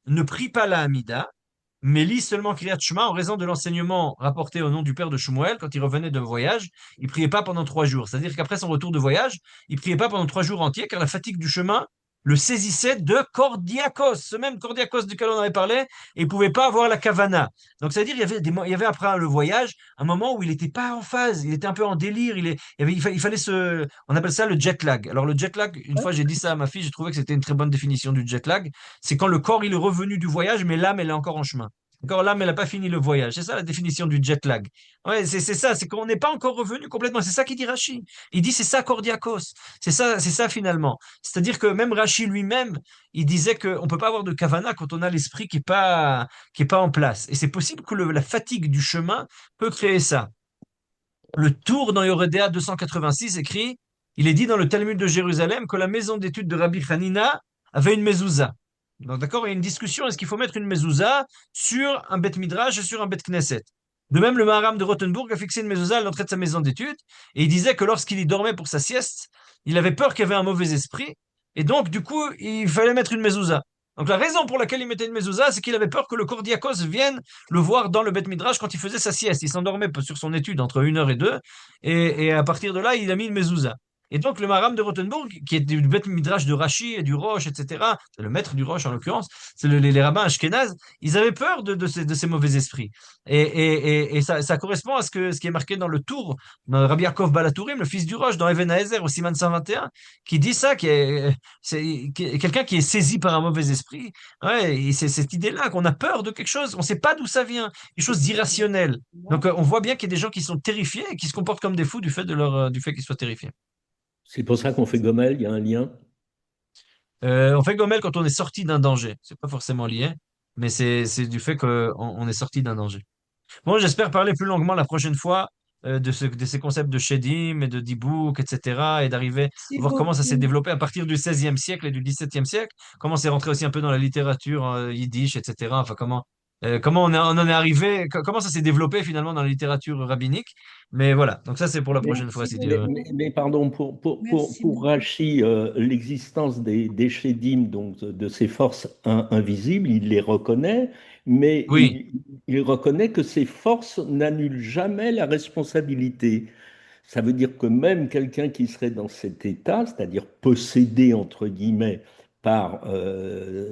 Speaker 2: ne prie pas la Hamida, mais lit seulement Kriyat Shema en raison de l'enseignement rapporté au nom du père de Shmuel quand il revenait d'un voyage. Il priait pas pendant 3 jours. C'est-à-dire qu'après son retour de voyage, il priait pas pendant 3 jours entiers car la fatigue du chemin le saisissait de Cordiakos, ce même Cordiakos duquel on avait parlé, et il pouvait pas avoir la kavana. Donc, c'est-à-dire, il y avait après le voyage un moment où il n'était pas en phase, il était un peu en délire, il fallait on appelle ça le jet lag. Alors, le jet lag, une fois j'ai dit ça à ma fille, j'ai trouvé que c'était une très bonne définition du jet lag. C'est quand le corps, il est revenu du voyage, mais l'âme, elle est encore en chemin. Encore l'âme, elle n'a pas fini le voyage. C'est ça la définition du jet lag. Ouais, c'est ça, c'est qu'on n'est pas encore revenu complètement. C'est ça qu'il dit Rashi. Il dit c'est ça Cordiakos. C'est ça finalement. C'est-à-dire que même Rashi lui-même, il disait qu'on ne peut pas avoir de kavana quand on a l'esprit qui est pas en place. Et c'est possible que la fatigue du chemin peut créer ça. Le Tour dans Yoredea 286 écrit, il est dit dans le Talmud de Jérusalem que la maison d'études de Rabbi Hanina avait une mezouza. Donc d'accord, il y a une discussion, est-ce qu'il faut mettre une mezouza sur un bet midrash et sur un bet knesset? De même, le Maharam de Rothenburg a fixé une mezouza à l'entrée de sa maison d'études et il disait que lorsqu'il y dormait pour sa sieste, il avait peur qu'il y avait un mauvais esprit et donc du coup, il fallait mettre une mezouza. Donc la raison pour laquelle il mettait une mezouza, c'est qu'il avait peur que le Kordiakos vienne le voir dans le Bet Midrash quand il faisait sa sieste. Il s'endormait sur son étude entre 1 heure et 2, et à partir de là, il a mis une mezouza. Et donc, le Maharam de Rothenburg, qui est du Beth Midrash de Rashi et du Rosh, etc., c'est le maître du Rosh en l'occurrence, c'est les rabbins ashkénazes, ils avaient peur de ces mauvais esprits. Et ça correspond à ce qui est marqué dans le Tour, dans Rabbi Yaakov Balatourim, le fils du Rosh, dans Even Haezer, au Siman 121, qui dit ça, quelqu'un qui est saisi par un mauvais esprit. Ouais, et c'est cette idée-là qu'on a peur de quelque chose, on ne sait pas d'où ça vient, quelque chose d'irrationnel. Donc, on voit bien qu'il y a des gens qui sont terrifiés et qui se comportent comme des fous du fait qu'ils soient terrifiés.
Speaker 4: C'est pour ça qu'on fait Gomel, il y a un lien.
Speaker 2: On fait Gomel quand on est sorti d'un danger. C'est pas forcément lié, mais c'est du fait qu'on est sorti d'un danger. Bon, j'espère parler plus longuement la prochaine fois de ces concepts de Shedim et de Dibouk, etc. et d'arriver à
Speaker 3: Merci
Speaker 2: voir comment ça s'est
Speaker 3: beaucoup.
Speaker 2: développé à partir du XVIe siècle et du XVIIe siècle, comment c'est rentré aussi un peu dans la littérature yiddish, etc. Enfin, comment on en est arrivé, comment ça s'est développé finalement dans la littérature rabbinique. Mais voilà, donc ça c'est pour la prochaine fois,
Speaker 3: Merci
Speaker 2: si Dieu
Speaker 3: beaucoup.
Speaker 2: veut.
Speaker 4: Mais pardon,
Speaker 3: Merci
Speaker 4: pour
Speaker 3: beaucoup.
Speaker 4: Rachi, l'existence des Shédim, donc de ces forces invisibles, il les reconnaît, mais
Speaker 2: Oui.
Speaker 4: il reconnaît que ces forces n'annulent jamais la responsabilité. Ça veut dire que même quelqu'un qui serait dans cet état, c'est-à-dire possédé, entre guillemets, par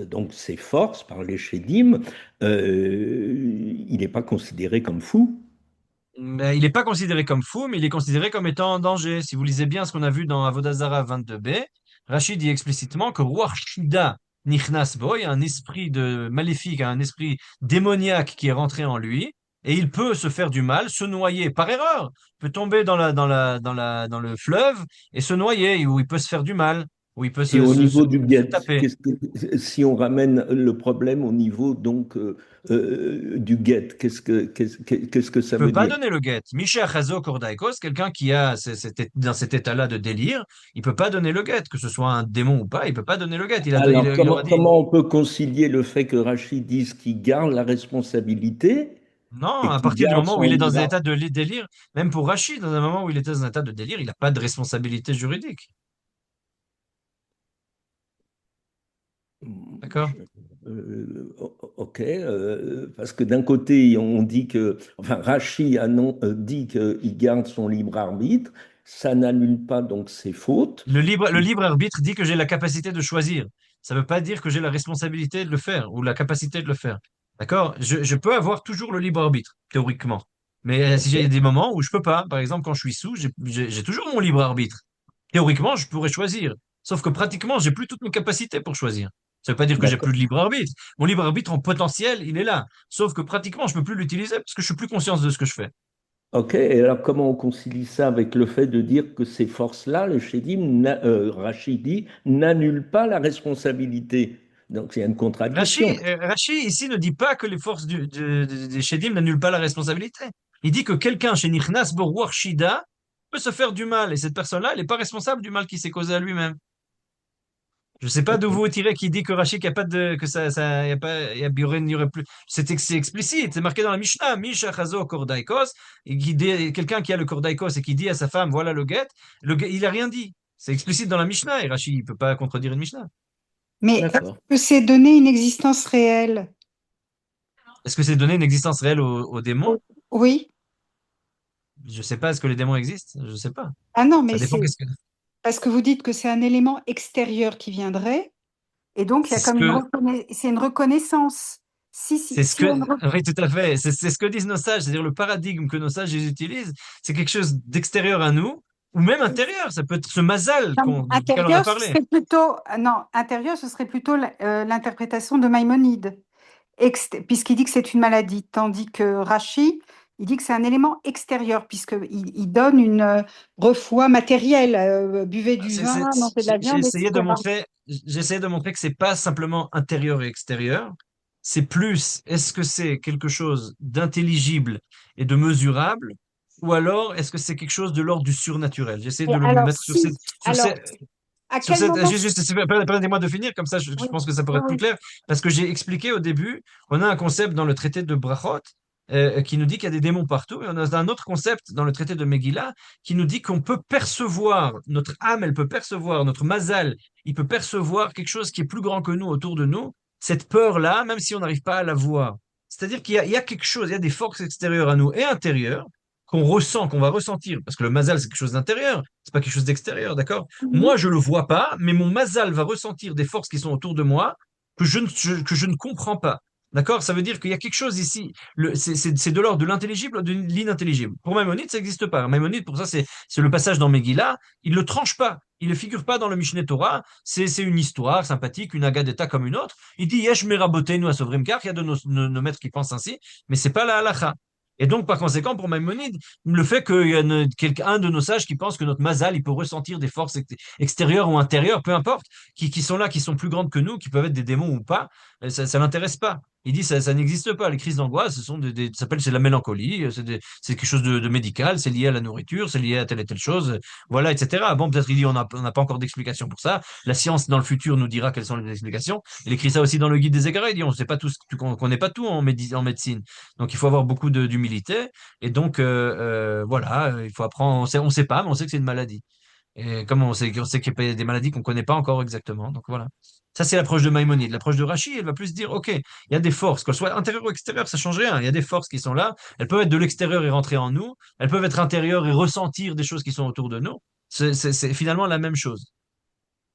Speaker 4: donc ces forces, par les Shédim, il n'est pas considéré comme fou.
Speaker 2: Mais il n'est pas considéré comme fou, mais il est considéré comme étant en danger. Si vous lisez bien ce qu'on a vu dans Avodazara 22b, Rachid dit explicitement que Ruach Shida Nichnas Bo, il y a un esprit maléfique, un esprit démoniaque qui est rentré en lui, et il peut se faire du mal, se noyer par erreur, il peut tomber dans le fleuve et se noyer, ou il peut se faire du mal, ou il peut
Speaker 4: Et au niveau du
Speaker 2: se
Speaker 4: get,
Speaker 2: taper.
Speaker 4: si on ramène le problème au niveau donc du get, qu'est-ce que ça
Speaker 2: Peut
Speaker 4: veut
Speaker 2: pas
Speaker 4: dire?
Speaker 2: donner le guet. Misha Chazo Kordaikos, quelqu'un qui a dans cet état-là de délire, il peut pas donner le guet, que ce soit un démon ou pas, il peut pas donner le guet.
Speaker 4: Alors,
Speaker 2: Il aura dit
Speaker 4: comment on peut concilier le fait que Rachid dise qu'il garde la responsabilité
Speaker 2: non,
Speaker 4: et
Speaker 2: à
Speaker 4: qu'il
Speaker 2: partir du
Speaker 4: garde
Speaker 2: moment où
Speaker 4: son
Speaker 2: il est dans un
Speaker 4: libre
Speaker 2: état de délire, même pour Rachid, dans un moment où il était dans un état de délire, il n'a pas de responsabilité juridique. D'accord?
Speaker 4: Ok, parce que d'un côté, on dit que, enfin, Rachid dit qu'il garde son libre arbitre, ça n'annule pas donc ses fautes.
Speaker 2: Le libre arbitre dit que j'ai la capacité de choisir. Ça ne veut pas dire que j'ai la responsabilité de le faire ou la capacité de le faire. D'accord? Je peux avoir toujours le libre arbitre, théoriquement. Mais si j'ai
Speaker 4: Ok.
Speaker 2: des moments où je peux pas, par exemple quand je suis sous, j'ai toujours mon libre arbitre. Théoriquement, je pourrais choisir. Sauf que pratiquement, j'ai plus toutes mes capacités pour choisir. Ça ne veut pas dire que j'ai plus
Speaker 4: D'accord.
Speaker 2: de libre arbitre. Mon libre arbitre en potentiel, il est là. Sauf que pratiquement, je ne peux plus l'utiliser parce que je suis plus conscient de ce que je fais.
Speaker 4: Ok, et alors comment on concilie ça avec le fait de dire que ces forces-là, les Chédim, Rachidi, n'annulent pas la responsabilité? Donc il y a une contradiction.
Speaker 2: Rachi, ici, ne dit pas que les forces des Shedim n'annulent pas la responsabilité. Il dit que quelqu'un chez Nichnas Boruach Shida peut se faire du mal, et cette personne-là, elle n'est pas responsable du mal qui s'est causé à lui-même. Je ne sais pas d'où
Speaker 4: Ok.
Speaker 2: vous tirez qui dit que Rachi, qu'il n'y a pas de, que ça, il y a pas, il n'y aurait plus. C'est explicite, c'est marqué dans la Mishnah, Misha Chazo Kordaikos, et quelqu'un qui a le Kordaikos et qui dit à sa femme, voilà le guet, il a rien dit. C'est explicite dans la Mishnah, et Rachi, il peut pas contredire une Mishnah.
Speaker 5: Mais est-ce
Speaker 4: D'accord.
Speaker 5: que c'est donner une existence réelle?
Speaker 2: Est-ce que c'est donner une existence réelle aux démons?
Speaker 5: Oui.
Speaker 2: Je sais pas, est-ce que les démons existent? Je sais pas.
Speaker 5: Ah non,
Speaker 2: Ça
Speaker 5: mais
Speaker 2: dépend
Speaker 5: c'est
Speaker 2: qu'est-ce que
Speaker 5: parce que vous dites que c'est un élément extérieur qui viendrait, et donc il y
Speaker 2: c'est
Speaker 5: a
Speaker 2: ce
Speaker 5: comme
Speaker 2: que
Speaker 5: c'est une reconnaissance.
Speaker 2: c'est ce
Speaker 5: Si
Speaker 2: que
Speaker 5: on
Speaker 2: oui, tout à fait. C'est ce que disent nos sages, c'est-à-dire le paradigme que nos sages ils utilisent, c'est quelque chose d'extérieur à nous ou même intérieur. Ça peut être ce mazal duquel on a
Speaker 5: intérieur, ce
Speaker 2: parlé.
Speaker 5: serait plutôt non, intérieur, ce serait plutôt l'interprétation de Maïmonide, puisqu'il dit que c'est une maladie, tandis que Rachi, il dit que c'est un élément extérieur, puisqu'il donne une refoi matérielle, buvez du vin, mangez de la
Speaker 2: J'ai
Speaker 5: viande,
Speaker 2: essayé de
Speaker 5: etc.
Speaker 2: montrer, j'ai essayé de montrer que c'est pas simplement intérieur et extérieur, c'est plus, est-ce que c'est quelque chose d'intelligible et de mesurable, ou alors est-ce que c'est quelque chose de l'ordre du surnaturel? J'essaie
Speaker 5: Et
Speaker 2: de le
Speaker 5: alors,
Speaker 2: mettre
Speaker 5: si, alors, à
Speaker 2: sur
Speaker 5: quel
Speaker 2: cette,
Speaker 5: moment?
Speaker 2: permettez-moi de finir, comme ça je
Speaker 5: Oui,
Speaker 2: pense que ça pourrait
Speaker 5: oui,
Speaker 2: être plus
Speaker 5: oui.
Speaker 2: clair, parce que j'ai expliqué au début, on a un concept dans le traité de Brachot qui nous dit qu'il y a des démons partout, et on a un autre concept dans le traité de Megillah qui nous dit qu'on peut percevoir, notre âme, elle peut percevoir, notre mazal, il peut percevoir quelque chose qui est plus grand que nous autour de nous, cette peur-là, même si on n'arrive pas à la voir. C'est-à-dire qu'il y a quelque chose, il y a des forces extérieures à nous et intérieures, qu'on ressent, qu'on va ressentir, parce que le mazal, c'est quelque chose d'intérieur, c'est pas quelque chose d'extérieur, d'accord?
Speaker 3: Mhm.
Speaker 2: Moi, je le vois pas, mais mon mazal va ressentir des forces qui sont autour de moi que je ne comprends pas. D'accord? Ça veut dire qu'il y a quelque chose ici. C'est de l'ordre de l'intelligible ou de l'inintelligible. Pour Maïmonide, ça n'existe pas. Maïmonide, pour ça, c'est le passage dans Megillah. Il ne le tranche pas. Il ne figure pas dans le Mishneh Torah. C'est une histoire sympathique, une Agadeta comme une autre. Il dit Yesh Merabotenu à Sovrim Kar. Il y a de nos maîtres qui pensent ainsi, mais c'est pas la halacha. Et donc, par conséquent, pour Maïmonide, le fait qu'il y a quelqu'un de nos sages qui pense que notre mazal, il peut ressentir des forces extérieures ou intérieures, peu importe, qui sont là, qui sont plus grandes que nous, qui peuvent être des démons ou pas, ça ne l'intéresse pas. Il dit ça n'existe pas. Les crises d'angoisse, ce sont ça s'appelle c'est de la mélancolie, c'est quelque chose de médical, c'est lié à la nourriture, c'est lié à telle et telle chose, voilà, etc. Bon, peut-être il dit on n'a pas encore d'explication pour ça. La science dans le futur nous dira quelles sont les explications. Il écrit ça aussi dans le guide des égarés. Il dit on sait pas tout, on connaît pas tout en médecine. Donc il faut avoir beaucoup d'humilité. Et donc voilà, il faut apprendre. On sait pas, mais on sait que c'est une maladie. Et comme on sait qu'il y a des maladies qu'on ne connaît pas encore exactement. Donc voilà. Ça, c'est l'approche de Maïmonide. L'approche de Rachi, elle va plus dire, OK, il y a des forces, qu'elles soient intérieures ou extérieures, ça change rien. Il y a des forces qui sont là. Elles peuvent être de l'extérieur et rentrer en nous. Elles peuvent être intérieures et ressentir des choses qui sont autour de nous. C'est finalement la même chose.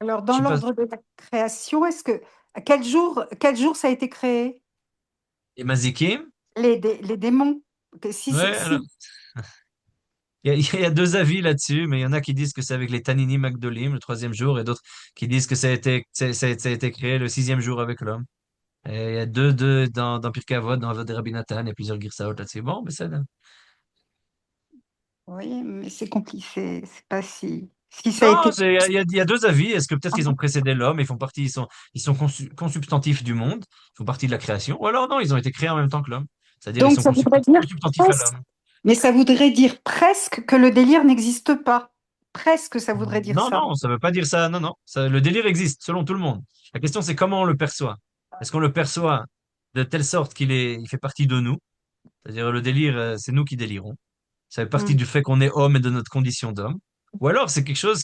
Speaker 5: Alors,
Speaker 2: Je
Speaker 5: dans
Speaker 2: sais pas.
Speaker 5: l'ordre de la création, à quel jour ça a été créé?
Speaker 2: Et Mazikim,
Speaker 5: Les démons. Si,
Speaker 2: ouais, alors, il y a deux avis là-dessus, mais il y en a qui disent que c'est avec les Tanini Magdolim, le troisième jour, et d'autres qui disent que ça a été créé le sixième jour avec l'homme. Et il y a deux dans Pirkei Avot, dans Avot de Rabbi Nathan, il y a plusieurs Girsaot là-dessus. Bon, mais c'est là.
Speaker 5: oui, mais c'est compliqué. C'est pas si ça a
Speaker 2: Non,
Speaker 5: été.
Speaker 2: il y a deux avis. Est-ce que peut-être qu'ils ont précédé l'homme, ils sont consubstantifs du monde, ils font partie de la création, ou alors non, ils ont été créés en même temps que l'homme. C'est-à-dire ils
Speaker 5: Donc,
Speaker 2: sont
Speaker 5: ça voudrait dire
Speaker 2: consubstantifs à
Speaker 5: presque,
Speaker 2: l'homme.
Speaker 5: mais ça voudrait dire presque que le délire n'existe pas. Presque, ça voudrait dire
Speaker 2: Non,
Speaker 5: ça.
Speaker 2: non, ça veut pas dire ça. Non, non. Le délire existe selon tout le monde. La question, c'est comment on le perçoit. Est-ce qu'on le perçoit de telle sorte il fait partie de nous? C'est-à-dire le délire, c'est nous qui délirons. Ça fait partie
Speaker 5: Mm.
Speaker 2: du fait qu'on est homme et de notre condition d'homme. Ou alors c'est quelque chose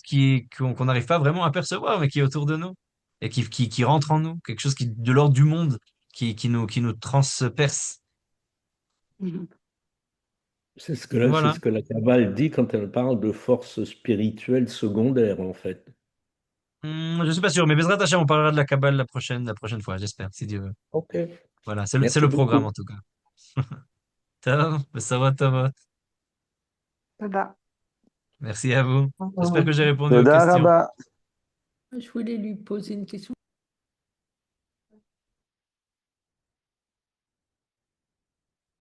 Speaker 2: qu'on n'arrive pas vraiment à percevoir, mais qui est autour de nous et qui rentre en nous. Quelque chose qui de l'ordre du monde, qui nous transperce.
Speaker 5: Mhm.
Speaker 4: C'est
Speaker 2: Voilà.
Speaker 4: ce que la Kabbale dit quand elle parle de force spirituelle secondaire, en fait.
Speaker 2: Je suis pas sûr, mais Bezrat Hachem, on parlera de la Kabbale la prochaine fois, j'espère, si Dieu veut.
Speaker 4: OK.
Speaker 2: Voilà, c'est
Speaker 4: Merci
Speaker 2: le programme
Speaker 4: beaucoup.
Speaker 2: en tout cas. Ça va.
Speaker 5: Voilà.
Speaker 2: Merci à vous. J'espère que j'ai répondu aux
Speaker 6: תודה
Speaker 2: questions.
Speaker 6: רבה.
Speaker 7: Je voulais lui poser une question.